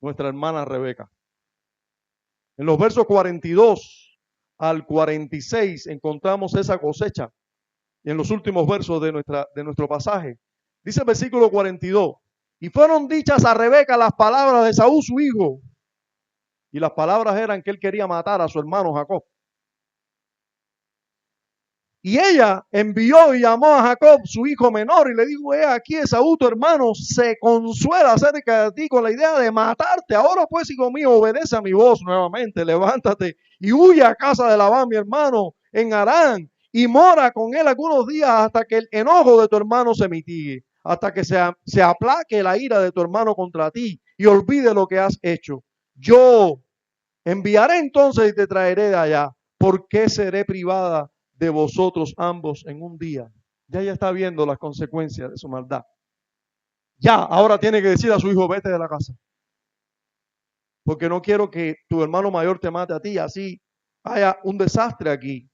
Speaker 1: nuestra hermana Rebeca. En los versos 42 al 46 encontramos esa cosecha. Y en los últimos versos de nuestro pasaje, dice el versículo 42, y fueron dichas a Rebeca las palabras de Esaú su hijo. Y las palabras eran que él quería matar a su hermano Jacob. Y ella envió y llamó a Jacob, su hijo menor, y le dijo, aquí Esaú, tu hermano, se consuela acerca de ti con la idea de matarte. Ahora pues, hijo mío, obedece a mi voz nuevamente, levántate y huye a casa de Labán, mi hermano, en Harán, y mora con él algunos días hasta que el enojo de tu hermano se mitigue, hasta que se aplaque la ira de tu hermano contra ti y olvide lo que has hecho. Yo enviaré entonces y te traeré de allá. ¿Por qué seré privada de vosotros ambos en un día? Ya ella está viendo las consecuencias de su maldad. Ya, ahora tiene que decir a su hijo, vete de la casa. Porque no quiero que tu hermano mayor te mate a ti, así haya un desastre aquí.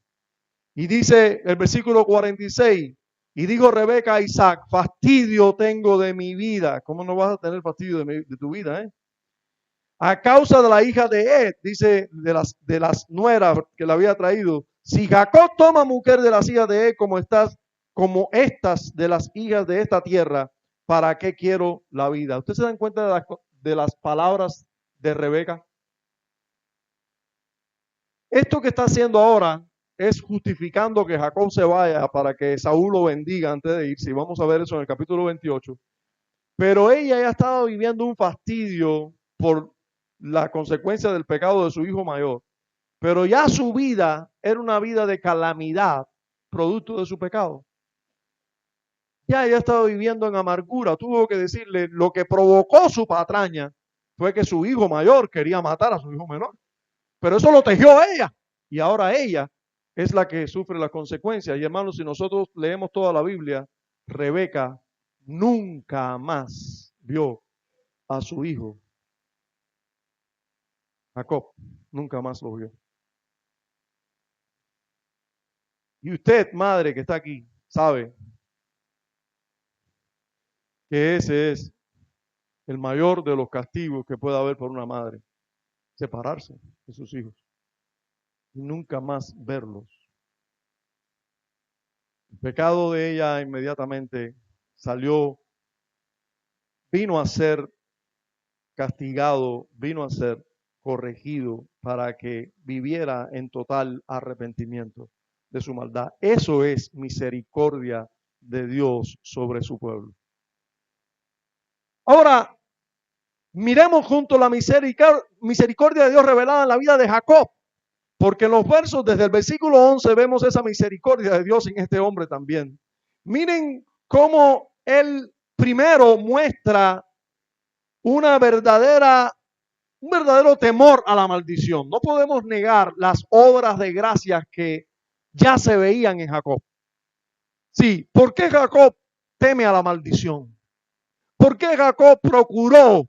Speaker 1: Y dice el versículo 46, y dijo Rebeca a Isaac, fastidio tengo de mi vida. ¿Cómo no vas a tener fastidio de tu vida, A causa de la hija de Ed, dice, de las nueras que le había traído. Si Jacob toma mujer de las hijas de Ed como estas de las hijas de esta tierra, ¿para qué quiero la vida? ¿Ustedes se dan cuenta de las palabras de Rebeca? Esto que está haciendo ahora es justificando que Jacob se vaya para que Saúl lo bendiga antes de irse. Y vamos a ver eso en el capítulo 28. Pero ella ya estaba viviendo un fastidio por la consecuencia del pecado de su hijo mayor. Pero ya su vida era una vida de calamidad, producto de su pecado. Ya ella estaba viviendo en amargura. Tuvo que decirle, lo que provocó su patraña fue que su hijo mayor quería matar a su hijo menor. Pero eso lo tejió ella. Y ahora ella es la que sufre las consecuencias. Y hermanos, si nosotros leemos toda la Biblia, Rebeca nunca más vio a su hijo Jacob, nunca más lo vio. Y usted, madre que está aquí, sabe que ese es el mayor de los castigos que puede haber por una madre, separarse de sus hijos y nunca más verlos. El pecado de ella inmediatamente vino a ser castigado, vino a ser corregido para que viviera en total arrepentimiento de su maldad. Eso es misericordia de Dios sobre su pueblo. Ahora, miremos junto la misericordia de Dios revelada en la vida de Jacob, porque en los versos desde el versículo 11 vemos esa misericordia de Dios en este hombre también. Miren cómo él primero muestra un verdadero temor a la maldición. No podemos negar las obras de gracia que ya se veían en Jacob. Sí, ¿por qué Jacob teme a la maldición? ¿Por qué Jacob procuró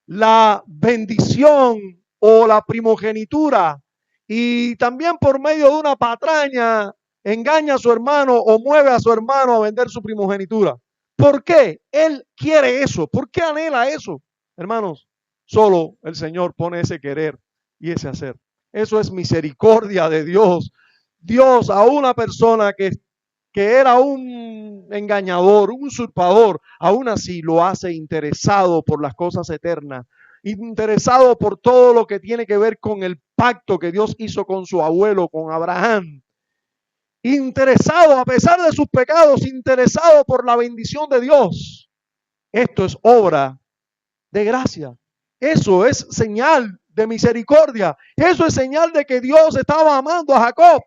Speaker 1: la bendición o la primogenitura y también por medio de una patraña engaña a su hermano o mueve a su hermano a vender su primogenitura? ¿Por qué él quiere eso? ¿Por qué anhela eso? Hermanos, solo el Señor pone ese querer y ese hacer. Eso es misericordia de Dios. Dios a una persona que era un engañador, un usurpador, aún así lo hace interesado por las cosas eternas, interesado por todo lo que tiene que ver con el pacto que Dios hizo con su abuelo, con Abraham. Interesado a pesar de sus pecados, interesado por la bendición de Dios. Esto es obra de gracia. Eso es señal de misericordia. Eso es señal de que Dios estaba amando a Jacob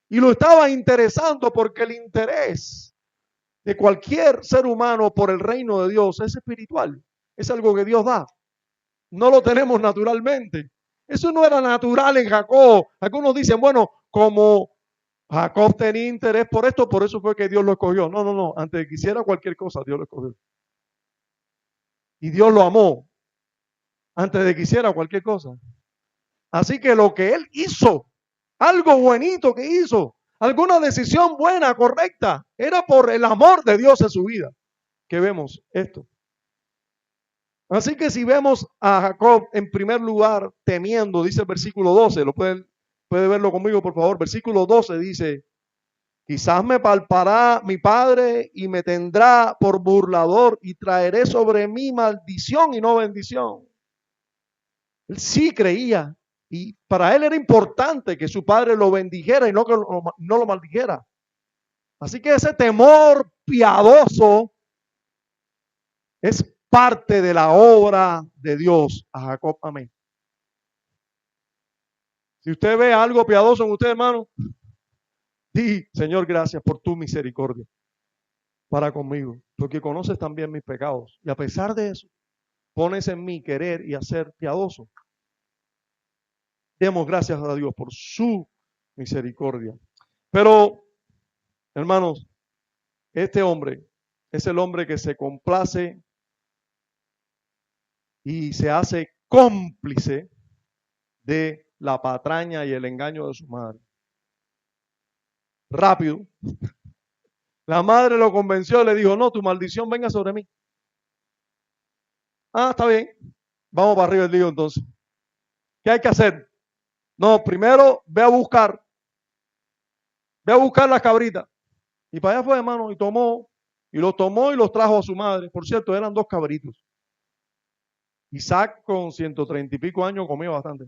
Speaker 1: y lo estaba interesando, porque el interés de cualquier ser humano por el reino de Dios es espiritual. Es algo que Dios da. No lo tenemos naturalmente. Eso no era natural en Jacob. Algunos dicen, bueno, como Jacob tenía interés por esto, por eso fue que Dios lo escogió. No. Antes de que hiciera cualquier cosa, Dios lo escogió. Y Dios lo amó antes de que hiciera cualquier cosa. Así que lo que él hizo, algo buenito que hizo, alguna decisión buena, correcta, era por el amor de Dios en su vida que vemos esto. Así que si vemos a Jacob en primer lugar temiendo, dice el versículo 12, puede verlo conmigo por favor, versículo 12 dice, quizás me palpará mi padre y me tendrá por burlador y traeré sobre mí maldición y no bendición. Él sí creía y para él era importante que su padre lo bendijera y no que no lo maldijera. Así que ese temor piadoso es parte de la obra de Dios a Jacob. Amén. Si usted ve algo piadoso en usted, hermano, di, Señor, gracias por tu misericordia para conmigo, porque conoces también mis pecados. Y a pesar de eso, pones en mí querer y hacer piadoso. Demos gracias a Dios por su misericordia. Pero, hermanos, este hombre es el hombre que se complace y se hace cómplice de la patraña y el engaño de su madre. Rápido. La madre lo convenció, le dijo, no, tu maldición venga sobre mí. Ah, está bien. Vamos para arriba el lío entonces. ¿Qué hay que hacer? No, primero ve a buscar las cabritas. Y para allá fue, hermano, y los tomó y los trajo a su madre. Por cierto, eran 2 cabritos. Isaac con 130 y pico años comió bastante.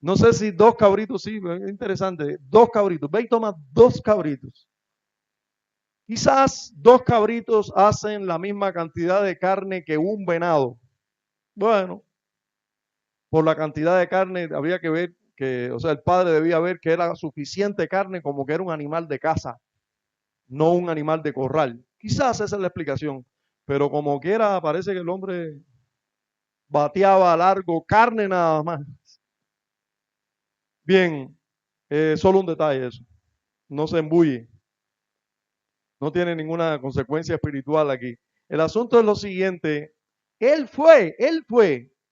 Speaker 1: No sé si 2 cabritos, sí, es interesante. 2 cabritos, ve y toma 2 cabritos. Quizás 2 cabritos hacen la misma cantidad de carne que un venado. Bueno, por la cantidad de carne había que ver que, o sea, el padre debía ver que era suficiente carne como que era un animal de casa, no un animal de corral. Quizás esa es la explicación, pero como quiera parece que el hombre bateaba largo carne nada más. Bien, solo un detalle eso, no se embulle, no tiene ninguna consecuencia espiritual aquí. El asunto es lo siguiente, él fue,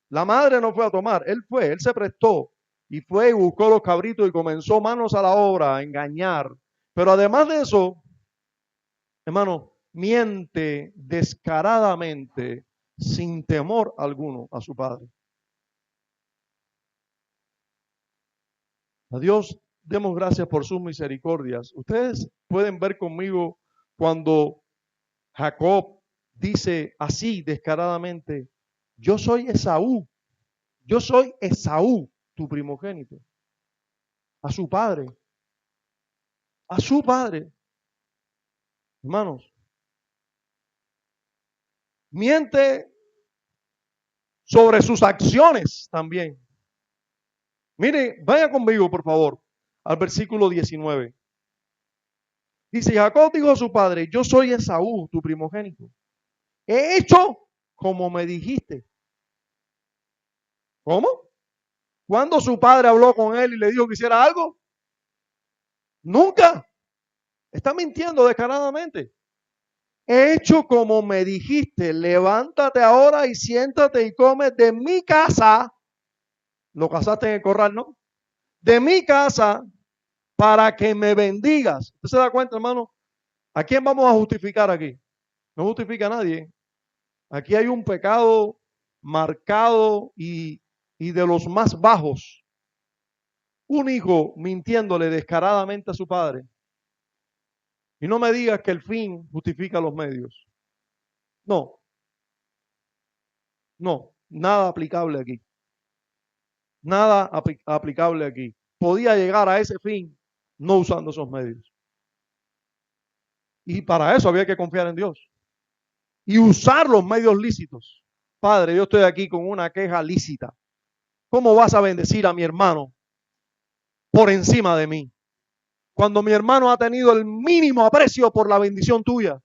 Speaker 1: la madre no fue a tomar, él se prestó y fue y buscó los cabritos y comenzó manos a la obra a engañar. Pero además de eso, hermano, miente descaradamente sin temor alguno a su padre. A Dios demos gracias por sus misericordias. Ustedes pueden ver conmigo cuando Jacob dice así descaradamente, yo soy Esaú, tu primogénito, a su padre, a su padre. Hermanos, miente sobre sus acciones también. Mire, vaya conmigo, por favor, al versículo 19. Dice, Jacob dijo a su padre, yo soy Esaú, tu primogénito. He hecho como me dijiste. ¿Cómo? ¿Cuándo su padre habló con él y le dijo que hiciera algo? Nunca. Está mintiendo descaradamente. He hecho como me dijiste, levántate ahora y siéntate y come de mi casa. Lo casaste en el corral, ¿no? De mi casa para que me bendigas. ¿Usted se da cuenta, hermano? ¿A quién vamos a justificar aquí? No justifica a nadie. Aquí hay un pecado marcado y de los más bajos. Un hijo mintiéndole descaradamente a su padre. Y no me digas que el fin justifica los medios. No, no, nada aplicable aquí. Nada aplicable aquí. Podía llegar a ese fin no usando esos medios. Y para eso había que confiar en Dios. Y usar los medios lícitos. Padre, yo estoy aquí con una queja lícita. ¿Cómo vas a bendecir a mi hermano por encima de mí? Cuando mi hermano ha tenido el mínimo aprecio por la bendición tuya.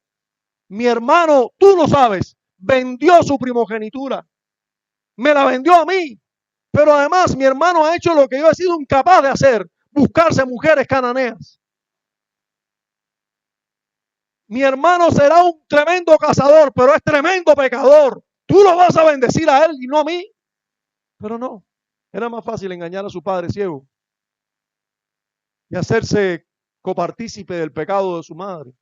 Speaker 1: Mi hermano, tú lo sabes, vendió su primogenitura. Me la vendió a mí. Pero además mi hermano ha hecho lo que yo he sido incapaz de hacer, buscarse mujeres cananeas. Mi hermano será un tremendo cazador, pero es tremendo pecador. Tú lo vas a bendecir a él y no a mí. Pero no, era más fácil engañar a su padre ciego y hacerse copartícipe del pecado de su madre.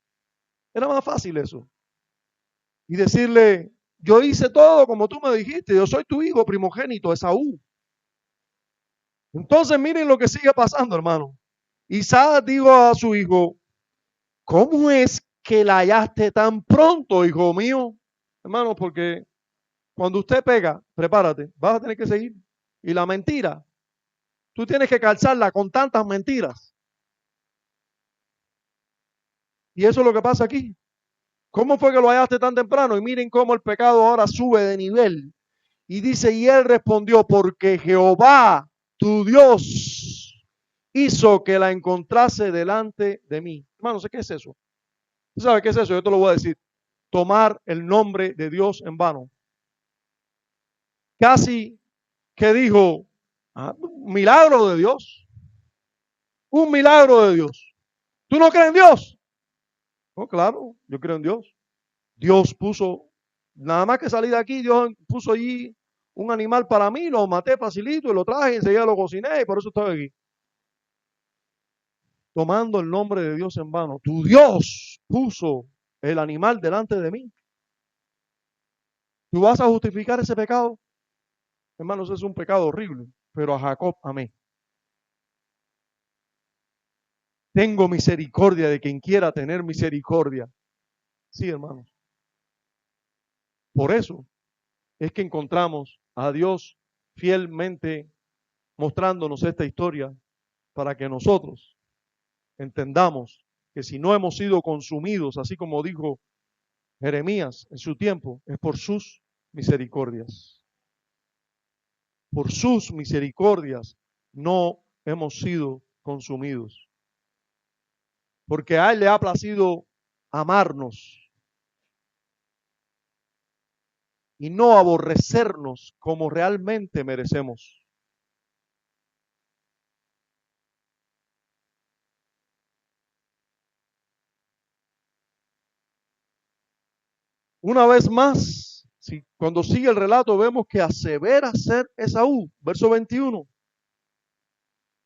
Speaker 1: Era más fácil eso. Y decirle, yo hice todo como tú me dijiste, yo soy tu hijo primogénito, Esaú. Entonces miren lo que sigue pasando, hermano. Isaac dijo a su hijo, ¿cómo es que la hallaste tan pronto, hijo mío? Hermano, porque cuando usted pega, prepárate, vas a tener que seguir. Y la mentira, tú tienes que calzarla con tantas mentiras. Y eso es lo que pasa aquí. ¿Cómo fue que lo hallaste tan temprano? Y miren cómo el pecado ahora sube de nivel. Y dice, y él respondió, porque Jehová, tu Dios, hizo que la encontrase delante de mí. Hermano, ¿qué es eso? ¿Tú sabes qué es eso? Yo te lo voy a decir. Tomar el nombre de Dios en vano. Casi que dijo, un milagro de Dios. Un milagro de Dios. ¿Tú no crees en Dios? No, claro, yo creo en Dios. Dios puso, nada más que salir de aquí, Dios puso allí un animal para mí, lo maté facilito y lo traje y enseguida lo cociné y por eso estoy aquí. Tomando el nombre de Dios en vano. Tu Dios puso el animal delante de mí. ¿Tú vas a justificar ese pecado? Hermanos, es un pecado horrible, pero a Jacob amé. Tengo misericordia de quien quiera tener misericordia. Sí, hermanos. Por eso es que encontramos a Dios fielmente mostrándonos esta historia para que nosotros entendamos que si no hemos sido consumidos, así como dijo Jeremías en su tiempo, es por sus misericordias. Por sus misericordias no hemos sido consumidos. Porque a Él le ha placido amarnos y no aborrecernos como realmente merecemos. Una vez más, cuando sigue el relato, vemos que asevera ser Esaú. Verso 21.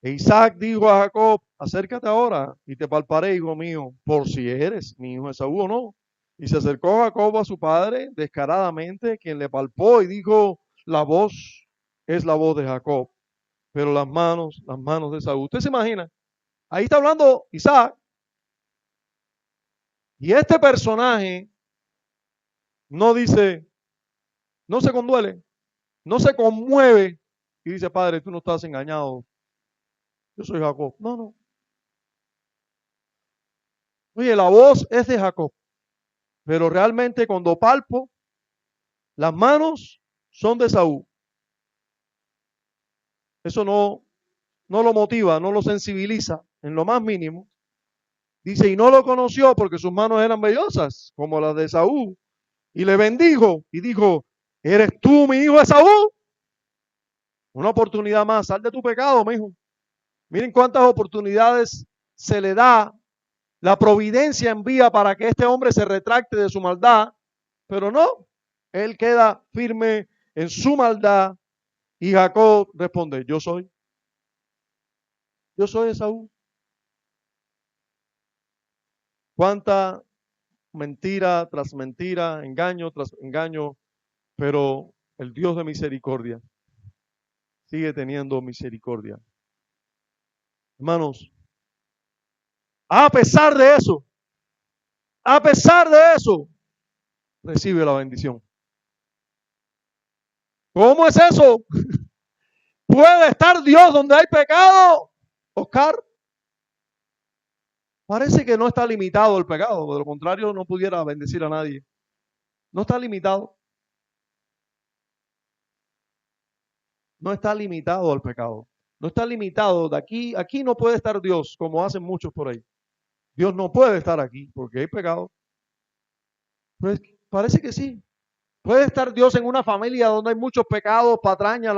Speaker 1: E Isaac dijo a Jacob, acércate ahora y te palparé, hijo mío, por si eres mi hijo Esaú o no. Y se acercó Jacob a su padre descaradamente, quien le palpó y dijo, la voz es la voz de Jacob, pero las manos de Esaú. ¿Usted se imagina? Ahí está hablando Isaac y este personaje no dice, no se conduele, no se conmueve y dice, padre, tú no estás engañado, yo soy Jacob. No, no. Oye, la voz es de Jacob, pero realmente cuando palpo, las manos son de Saúl. Eso no lo motiva, no lo sensibiliza en lo más mínimo. Dice, y no lo conoció porque sus manos eran vellosas, como las de Saúl. Y le bendijo y dijo, ¿eres tú mi hijo Esaú? Una oportunidad más, sal de tu pecado, mi hijo. Miren cuántas oportunidades se le da. La providencia envía para que este hombre se retracte de su maldad, pero no, él queda firme en su maldad. Y Jacob responde, yo soy Esaú. Cuánta mentira tras mentira, engaño tras engaño, pero el Dios de misericordia sigue teniendo misericordia. Hermanos, a pesar de eso, a pesar de eso, recibe la bendición. ¿Cómo es eso? ¿Puede estar Dios donde hay pecado? Oscar, parece que no está limitado el pecado, de lo contrario no pudiera bendecir a nadie. No está limitado. No está limitado al pecado. No está limitado. De aquí no puede estar Dios, como hacen muchos por ahí. Dios no puede estar aquí porque hay pecado. Pues parece que sí. Puede estar Dios en una familia donde hay muchos pecados, patrañas,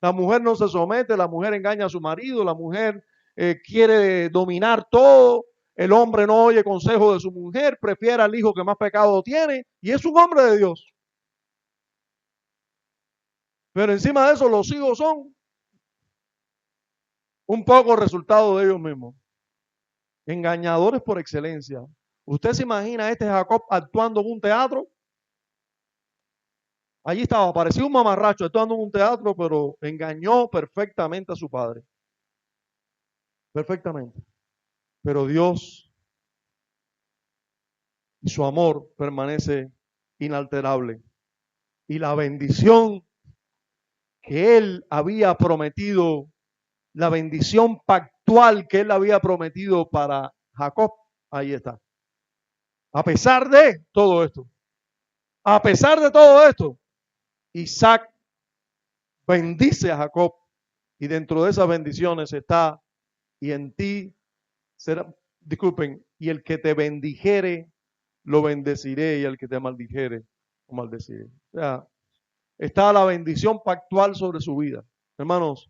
Speaker 1: la mujer no se somete, la mujer engaña a su marido, la mujer quiere dominar todo, el hombre no oye consejo de su mujer, prefiere al hijo que más pecado tiene y es un hombre de Dios. Pero encima de eso los hijos son un poco resultado de ellos mismos. Engañadores por excelencia. ¿Usted se imagina a este Jacob actuando en un teatro? Allí estaba, parecía un mamarracho, estando en un teatro, pero engañó perfectamente a su padre. Perfectamente. Pero Dios y su amor permanece inalterable. Y la bendición que él había prometido, la bendición pactual que él había prometido para Jacob, ahí está. A pesar de todo esto, a pesar de todo esto, Isaac bendice a Jacob y dentro de esas bendiciones está, y en ti será, disculpen, y el que te bendijere, lo bendeciré, y el que te maldijere, lo maldeciré. O sea, está la bendición pactual sobre su vida. Hermanos,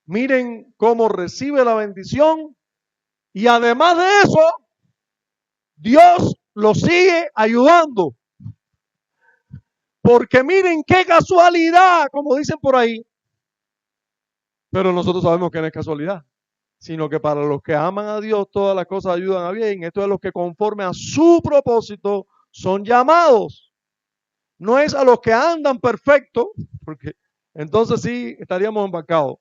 Speaker 1: miren cómo recibe la bendición y además de eso, Dios lo sigue ayudando. Porque miren qué casualidad, como dicen por ahí. Pero nosotros sabemos que no es casualidad, sino que para los que aman a Dios todas las cosas ayudan a bien. Esto es los que conforme a su propósito son llamados. No es a los que andan perfectos, porque entonces sí estaríamos embarcados.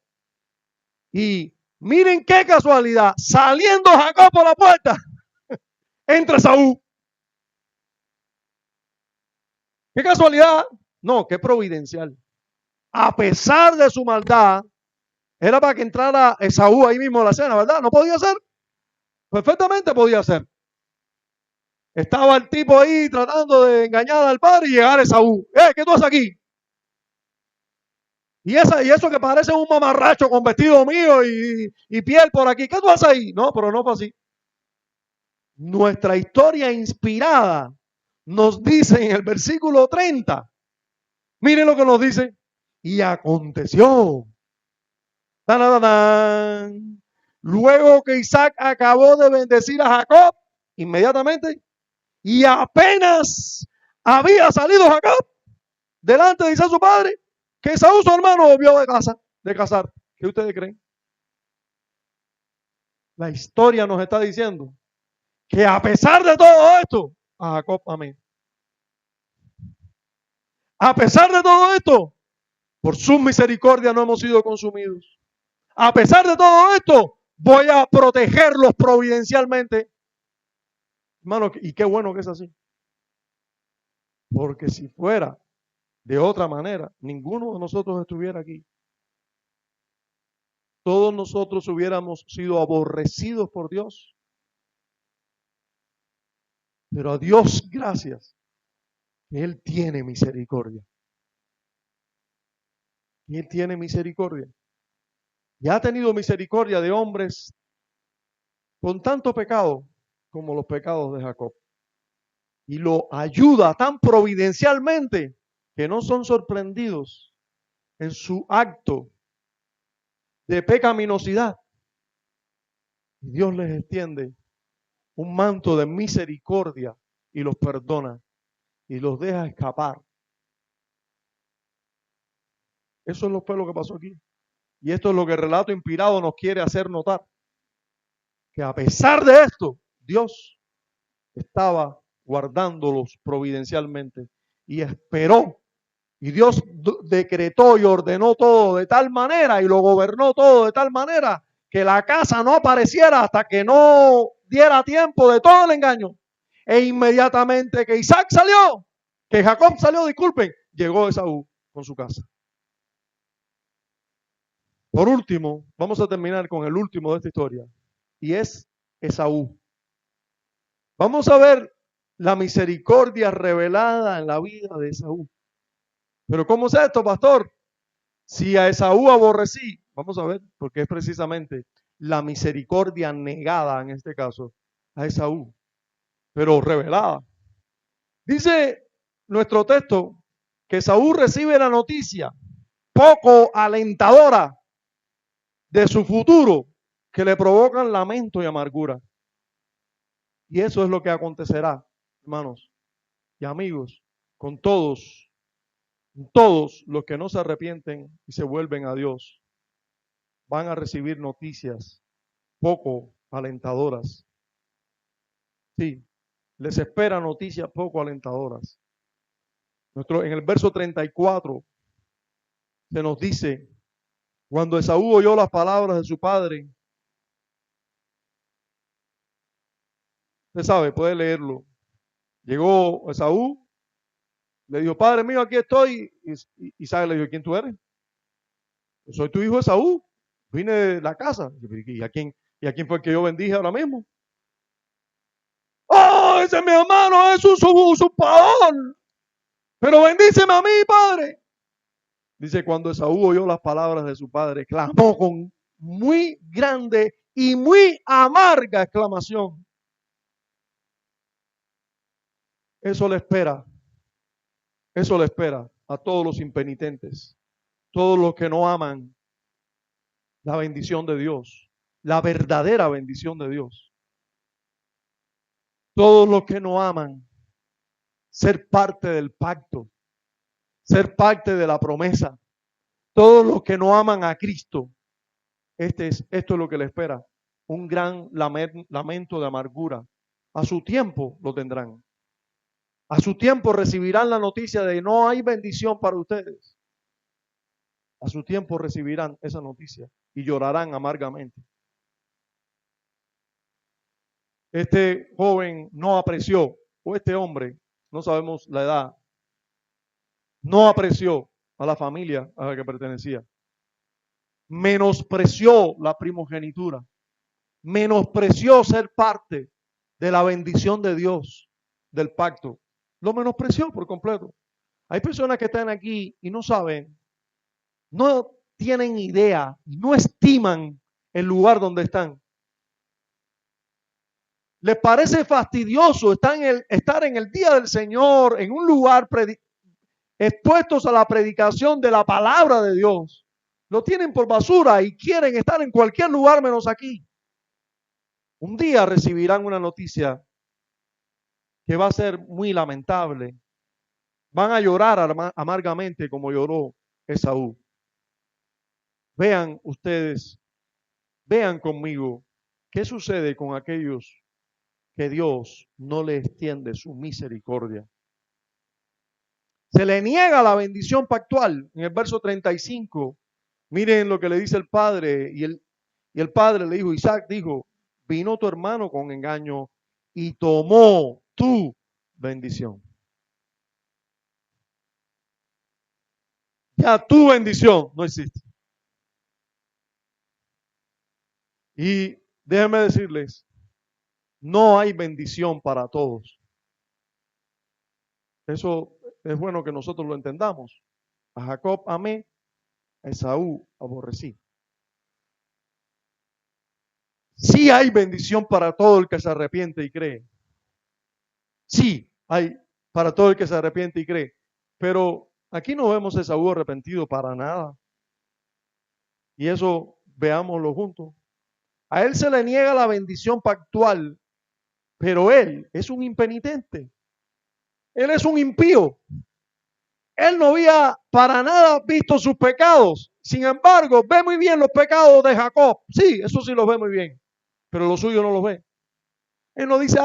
Speaker 1: Y miren qué casualidad, saliendo Jacob por la puerta, entra Saúl. ¿Qué casualidad? No, qué providencial. A pesar de su maldad, era para que entrara Esaú ahí mismo a la cena, ¿verdad? No podía ser. Perfectamente podía ser. Estaba el tipo ahí tratando de engañar al padre y llegar a Esaú. ¿Qué tú haces aquí? Y eso que parece un mamarracho con vestido mío y piel por aquí. ¿Qué tú haces ahí? No, pero no fue así. Nuestra historia inspirada nos dice en el versículo 30. Miren lo que nos dice. Y aconteció. ¡Tararán! Luego que Isaac acabó de bendecir a Jacob, inmediatamente, y apenas había salido Jacob delante de Isaac su padre, que Esaú su hermano volvió de cazar. ¿Qué ustedes creen? La historia nos está diciendo que a pesar de todo esto, a Jacob, amén. A pesar de todo esto, por su misericordia no hemos sido consumidos. A pesar de todo esto, voy a protegerlos providencialmente. Hermano, y qué bueno que es así. Porque si fuera de otra manera, ninguno de nosotros estuviera aquí. Todos nosotros hubiéramos sido aborrecidos por Dios. Pero a Dios gracias, que Él tiene misericordia. Y Él tiene misericordia. Y ha tenido misericordia de hombres con tanto pecado como los pecados de Jacob. Y lo ayuda tan providencialmente que no son sorprendidos en su acto de pecaminosidad. Y Dios les extiende un manto de misericordia y los perdona y los deja escapar. Eso fue lo que pasó aquí. Y esto es lo que el relato inspirado nos quiere hacer notar. Que a pesar de esto, Dios estaba guardándolos providencialmente y esperó. Y Dios decretó y ordenó todo de tal manera y lo gobernó todo de tal manera que la casa no apareciera hasta que no diera tiempo de todo el engaño. E inmediatamente que Isaac salió, que Jacob salió, disculpen, llegó Esaú con su casa. Por último, vamos a terminar con el último de esta historia y es Esaú. Vamos a ver la misericordia revelada en la vida de Esaú. Pero ¿cómo es esto, pastor? Si a Esaú aborrecí, vamos a ver, porque es precisamente la misericordia negada en este caso a Esaú, pero revelada. Dice nuestro texto que Esaú recibe la noticia poco alentadora de su futuro que le provocan lamento y amargura. Y eso es lo que acontecerá, hermanos y amigos, con todos los que no se arrepienten y se vuelven a Dios. Van a recibir noticias poco alentadoras. Sí, les espera noticias poco alentadoras. En el verso 34 se nos dice, cuando Esaú oyó las palabras de su padre, usted sabe, puede leerlo. Llegó Esaú, le dijo, padre mío, aquí estoy. Y Isaac le dijo, ¿quién tú eres? Yo soy tu hijo Esaú, vine de la casa. ¿Y a quién fue el que yo bendije ahora mismo? ¡Oh, ese es mi hermano, es un usurpador! Pero bendíceme a mí, padre. Dice, cuando Esaú oyó las palabras de su padre, clamó con muy grande y muy amarga exclamación. Eso le espera. Eso le espera a todos los impenitentes, todos los que no aman la bendición de Dios, la verdadera bendición de Dios. Todos los que no aman ser parte del pacto, ser parte de la promesa. Todos los que no aman a Cristo, esto es lo que le espera. Un gran lamento de amargura. A su tiempo lo tendrán. A su tiempo recibirán la noticia de que no hay bendición para ustedes. A su tiempo recibirán esa noticia y llorarán amargamente. Este joven no apreció, o este hombre, no sabemos la edad, no apreció a la familia a la que pertenecía. Menospreció la primogenitura. Menospreció ser parte de la bendición de Dios, del pacto. Lo menospreció por completo. Hay personas que están aquí y no saben, no tienen idea, no estiman el lugar donde están. Les parece fastidioso estar en el día del Señor, en un lugar expuestos a la predicación de la palabra de Dios. Lo tienen por basura y quieren estar en cualquier lugar menos aquí. Un día recibirán una noticia que va a ser muy lamentable. Van a llorar amargamente como lloró Esaú. Vean ustedes, vean conmigo qué sucede con aquellos que Dios no le extiende su misericordia. Se le niega la bendición pactual. En el verso 35, miren lo que le dice el padre. Y el padre le dijo, Isaac dijo, vino tu hermano con engaño y tomó tu bendición. Ya tu bendición no existe. Y déjenme decirles, no hay bendición para todos. Eso es bueno que nosotros lo entendamos. A Jacob amé, a Esaú aborrecí. Sí hay bendición para todo el que se arrepiente y cree. Sí hay para todo el que se arrepiente y cree. Pero aquí no vemos a Esaú arrepentido para nada. Y eso veámoslo juntos. A él se le niega la bendición pactual, pero él es un impenitente. Él es un impío. Él no había para nada visto sus pecados. Sin embargo, ve muy bien los pecados de Jacob. Sí, eso sí los ve muy bien. Pero los suyos no los ve. Él no dice,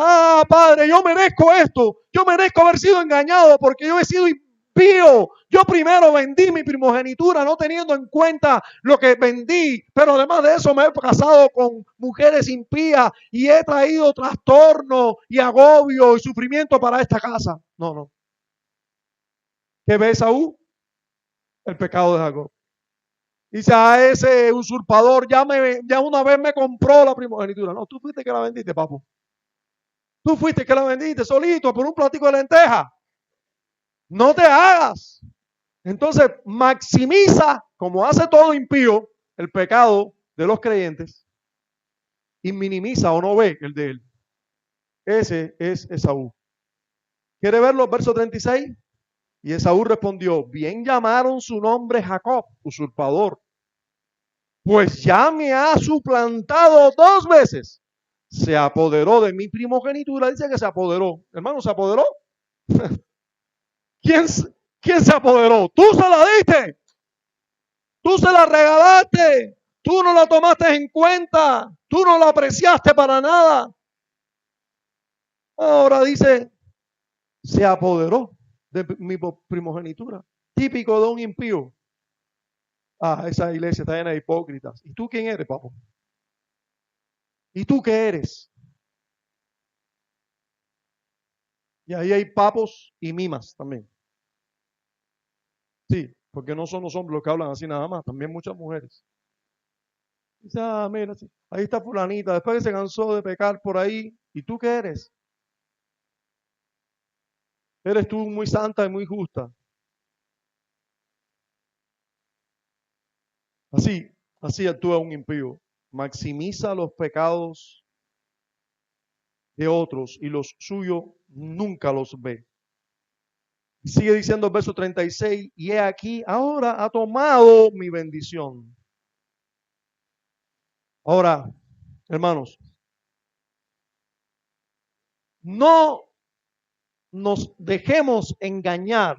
Speaker 1: padre, yo merezco esto. Yo merezco haber sido engañado porque yo he sido impío. Yo primero vendí mi primogenitura no teniendo en cuenta lo que vendí. Pero además de eso me he casado con mujeres impías y he traído trastorno y agobio y sufrimiento para esta casa. No. ¿Qué ve Esaú? El pecado de Jacob. Dice, ese usurpador ya una vez me compró la primogenitura. No, tú fuiste que la vendiste, papo. Tú fuiste que la vendiste solito por un platico de lenteja. No te hagas. Entonces maximiza, como hace todo impío, el pecado de los creyentes y minimiza o no ve el de él. Ese es Esaú. ¿Quiere verlo? Verso 36. Y Esaú respondió, bien llamaron su nombre Jacob, usurpador, pues ya me ha suplantado 2 veces. Se apoderó de mi primogenitura. Dice que se apoderó. Hermano, ¿se apoderó? ¿Quién se apoderó? Tú se la diste. Tú se la regalaste. Tú no la tomaste en cuenta. Tú no la apreciaste para nada. Ahora dice, se apoderó de mi primogenitura. Típico de un impío. Ah, esa iglesia está llena de hipócritas. ¿Y tú quién eres, papá? ¿Y tú qué eres? Y ahí hay papos y mimas también. Sí, porque no son los hombres los que hablan así nada más, también muchas mujeres. Dice, ah, mira, sí, ahí está fulanita, después que se cansó de pecar por ahí. ¿Y tú qué eres? Eres tú muy santa y muy justa. Así, así actúa un impío. Maximiza los pecados de otros y los suyos nunca los ve. Sigue diciendo el verso 36, y he aquí, ahora ha tomado mi bendición. Ahora, hermanos, no nos dejemos engañar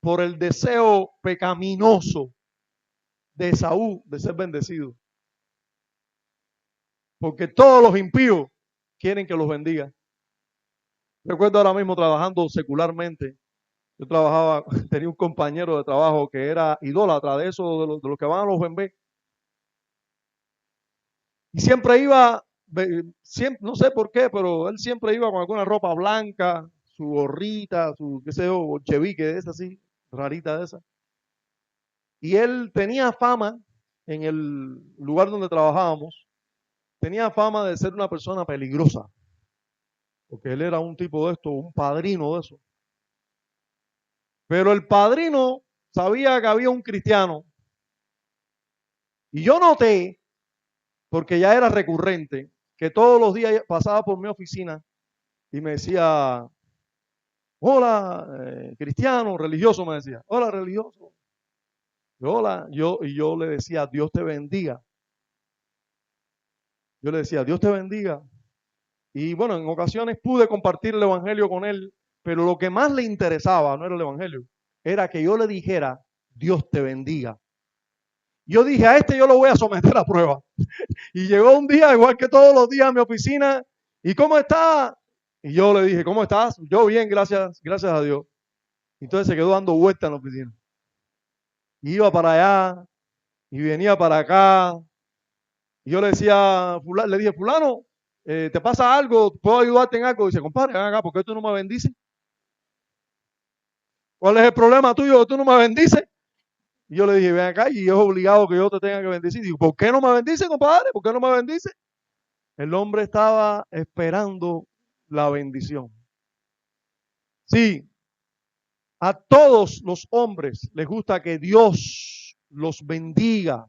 Speaker 1: por el deseo pecaminoso de Esaú de ser bendecido. Porque todos los impíos quieren que los bendiga. Recuerdo ahora mismo trabajando secularmente. Yo trabajaba, tenía un compañero de trabajo que era idólatra de eso, de los que van a los bembés. Y siempre iba, siempre, no sé por qué, pero él siempre iba con alguna ropa blanca, su gorrita, su, qué sé yo, bolchevique de esa así, rarita de esa. Y él tenía fama en el lugar donde trabajábamos, tenía fama de ser una persona peligrosa, porque él era un tipo de esto, un padrino de eso. Pero el padrino sabía que había un cristiano y yo noté, porque ya era recurrente, que todos los días pasaba por mi oficina y me decía, hola, cristiano, religioso, me decía, hola, religioso. Hola, y yo le decía, Dios te bendiga. Yo le decía, Dios te bendiga. Y bueno, en ocasiones pude compartir el evangelio con él, pero lo que más le interesaba no era el evangelio, era que yo le dijera, Dios te bendiga. Yo dije, a este yo lo voy a someter a prueba. Y llegó un día, igual que todos los días, a mi oficina. ¿Y cómo está? Y yo le dije, ¿cómo estás? Yo bien, gracias, gracias a Dios. Entonces se quedó dando vueltas en la oficina. Y iba para allá y venía para acá. Y yo le decía, le dije, fulano, ¿te pasa algo? ¿Puedo ayudarte en algo? Y dice, compadre, ven acá, ¿por qué tú no me bendices? ¿Cuál es el problema tuyo? ¿Tú no me bendices? Y yo le dije, ven acá, y es obligado que yo te tenga que bendecir. Y digo, ¿por qué no me bendice, compadre? ¿Por qué no me bendice? El hombre estaba esperando la bendición. Sí, a todos los hombres les gusta que Dios los bendiga,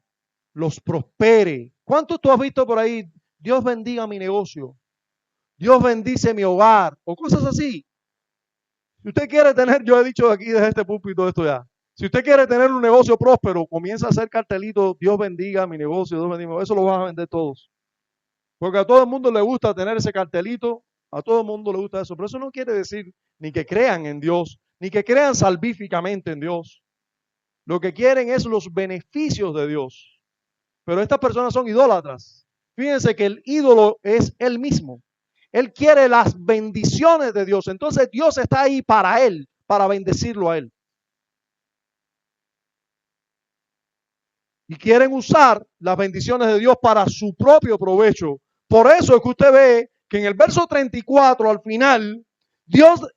Speaker 1: los prospere. ¿Cuántos tú has visto por ahí? Dios bendiga mi negocio, Dios bendice mi hogar, o cosas así. Si usted quiere tener, yo he dicho aquí desde este púlpito esto ya, si usted quiere tener un negocio próspero, comienza a hacer cartelitos, Dios bendiga mi negocio, Dios bendiga, eso lo van a vender todos. Porque a todo el mundo le gusta tener ese cartelito, a todo el mundo le gusta eso, pero eso no quiere decir ni que crean en Dios, ni que crean salvíficamente en Dios. Lo que quieren es los beneficios de Dios. Pero estas personas son idólatras. Fíjense que el ídolo es él mismo. Él quiere las bendiciones de Dios. Entonces Dios está ahí para él, para bendecirlo a él. Y quieren usar las bendiciones de Dios para su propio provecho. Por eso es que usted ve que en el verso 34 al final, Dios,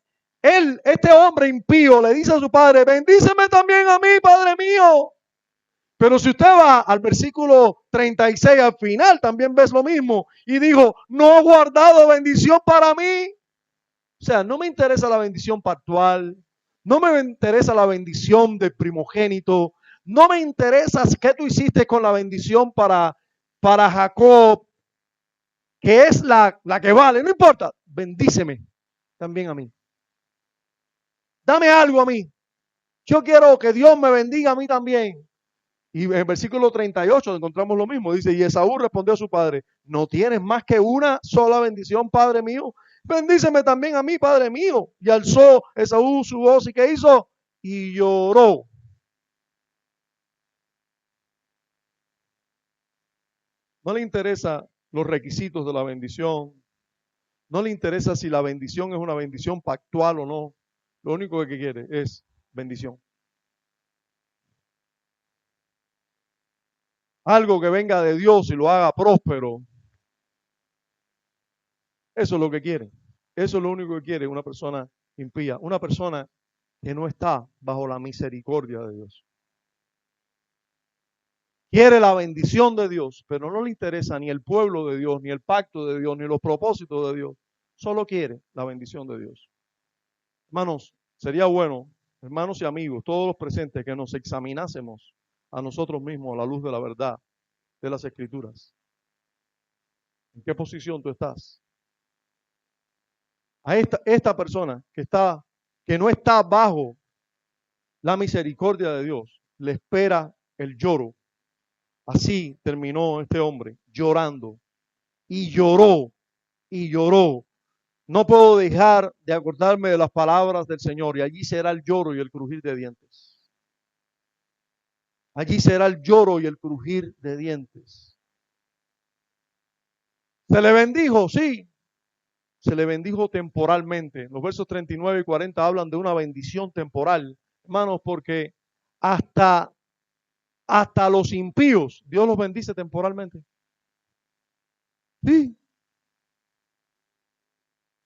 Speaker 1: este hombre impío le dice a su padre, bendíceme también a mí, Padre mío. Pero si usted va al versículo 36 al final, también ves lo mismo. Y dijo, no ha guardado bendición para mí. O sea, no me interesa la bendición pactual, no me interesa la bendición del primogénito, no me interesa qué tú hiciste con la bendición para Jacob, que es la que vale, no importa, bendíceme también a mí. Dame algo a mí. Yo quiero que Dios me bendiga a mí también. Y en el versículo 38 encontramos lo mismo. Dice, y Esaú respondió a su padre, ¿no tienes más que una sola bendición, padre mío? Bendíceme también a mí, padre mío. Y alzó Esaú su voz y ¿qué hizo? Y lloró. No le interesa los requisitos de la bendición. No le interesa si la bendición es una bendición pactual o no. lo único que quiere es bendición. Algo que venga de Dios y lo haga próspero. Eso es lo que quiere. Eso es lo único que quiere una persona impía. Una persona que no está bajo la misericordia de Dios. Quiere la bendición de Dios, pero no le interesa ni el pueblo de Dios, ni el pacto de Dios, ni los propósitos de Dios. Solo quiere la bendición de Dios. Hermanos, sería bueno, hermanos y amigos, todos los presentes, que nos examinásemos a nosotros mismos a la luz de la verdad de las Escrituras. ¿En qué posición tú estás? A esta persona que no está bajo la misericordia de Dios, le espera el lloro. Así terminó este hombre, llorando. Y lloró, y lloró. No puedo dejar de acordarme de las palabras del Señor, y allí será el lloro y el crujir de dientes. Allí será el lloro y el crujir de dientes. ¿Se le bendijo? Sí. Se le bendijo temporalmente. Los versos 39 y 40 hablan de una bendición temporal, hermanos, porque hasta los impíos Dios los bendice temporalmente. Sí.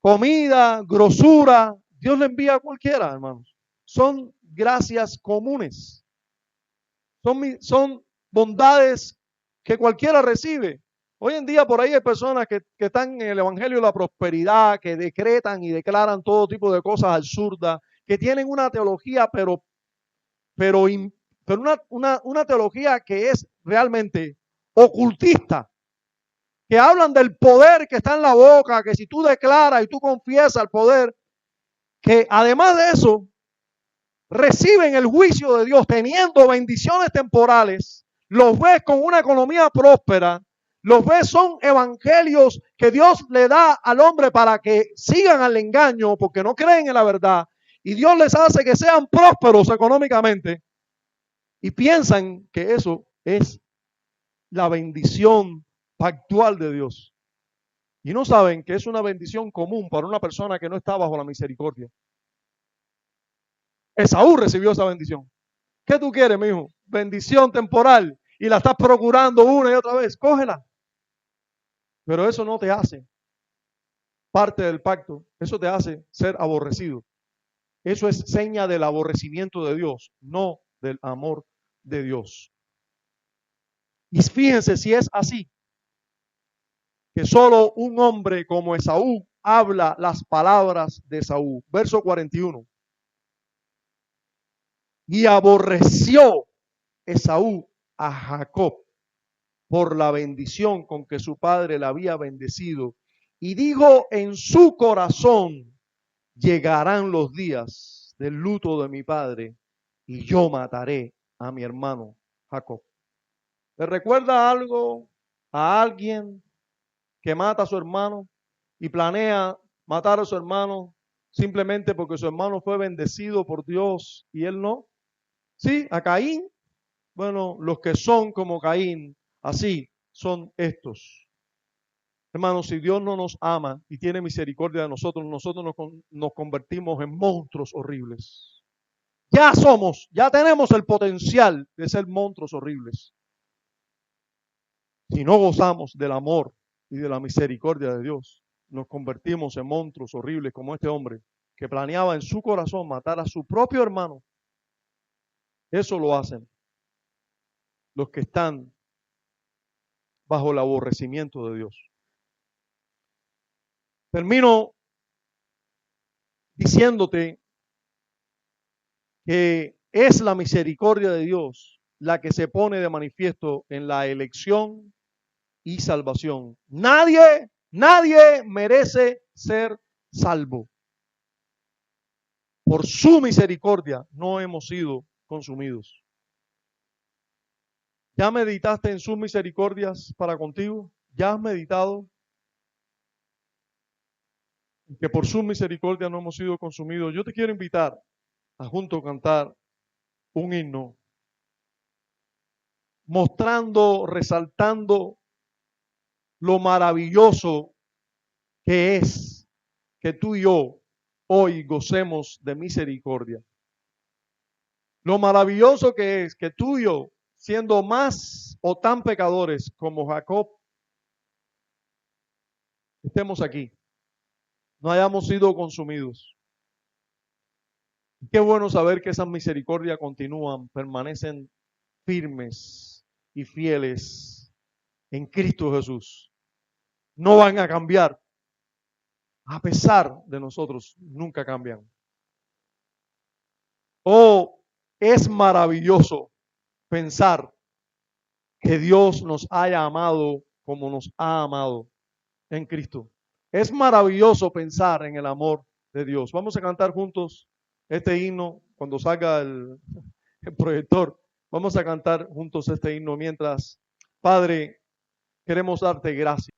Speaker 1: Comida, grosura, Dios le envía a cualquiera, hermanos. Son gracias comunes. Son bondades que cualquiera recibe. Hoy en día por ahí hay personas que están en el Evangelio de la prosperidad, que decretan y declaran todo tipo de cosas absurdas, que tienen una teología, pero una teología que es realmente ocultista, que hablan del poder que está en la boca, que si tú declaras y tú confiesas el poder, que además de eso, reciben el juicio de Dios teniendo bendiciones temporales, los ves con una economía próspera, los ves son evangelios que Dios le da al hombre para que sigan al engaño porque no creen en la verdad, y Dios les hace que sean prósperos económicamente y piensan que eso es la bendición pactual de Dios. Y no saben que es una bendición común para una persona que no está bajo la misericordia. Esaú recibió esa bendición. ¿Qué tú quieres, mi hijo? Bendición temporal y la estás procurando una y otra vez. Cógela. Pero eso no te hace parte del pacto. Eso te hace ser aborrecido. Eso es seña del aborrecimiento de Dios, no del amor de Dios. Y fíjense si es así, que solo un hombre como Esaú habla las palabras de Esaú. Verso 41. Y aborreció Esaú a Jacob por la bendición con que su padre le había bendecido. Y dijo en su corazón, llegarán los días del luto de mi padre y yo mataré a mi hermano Jacob. ¿Le recuerda algo a alguien que mata a su hermano y planea matar a su hermano simplemente porque su hermano fue bendecido por Dios y él no? Sí, a Caín. Bueno, los que son como Caín, así son estos. Hermanos, si Dios no nos ama y tiene misericordia de nosotros, nos convertimos en monstruos horribles. Ya tenemos el potencial de ser monstruos horribles. Si no gozamos del amor y de la misericordia de Dios, nos convertimos en monstruos horribles como este hombre que planeaba en su corazón matar a su propio hermano. Eso lo hacen los que están bajo el aborrecimiento de Dios. Termino diciéndote que es la misericordia de Dios la que se pone de manifiesto en la elección y salvación. Nadie merece ser salvo. Por su misericordia no hemos sido consumidos. ¿Ya meditaste en sus misericordias para contigo? ¿Ya has meditado que por su misericordia no hemos sido consumidos? Yo te quiero invitar a juntos cantar un himno mostrando, resaltando lo maravilloso que es que tú y yo hoy gocemos de misericordia. Lo maravilloso que es que tú y yo, siendo más o tan pecadores como Jacob, estemos aquí, no hayamos sido consumidos. Qué bueno saber que esas misericordias continúan, permanecen firmes y fieles en Cristo Jesús. No van a cambiar. A pesar de nosotros, nunca cambian. Oh, es maravilloso pensar que Dios nos haya amado como nos ha amado en Cristo. Es maravilloso pensar en el amor de Dios. Vamos a cantar juntos este himno cuando salga el proyector. Vamos a cantar juntos este himno mientras, Padre, queremos darte gracias.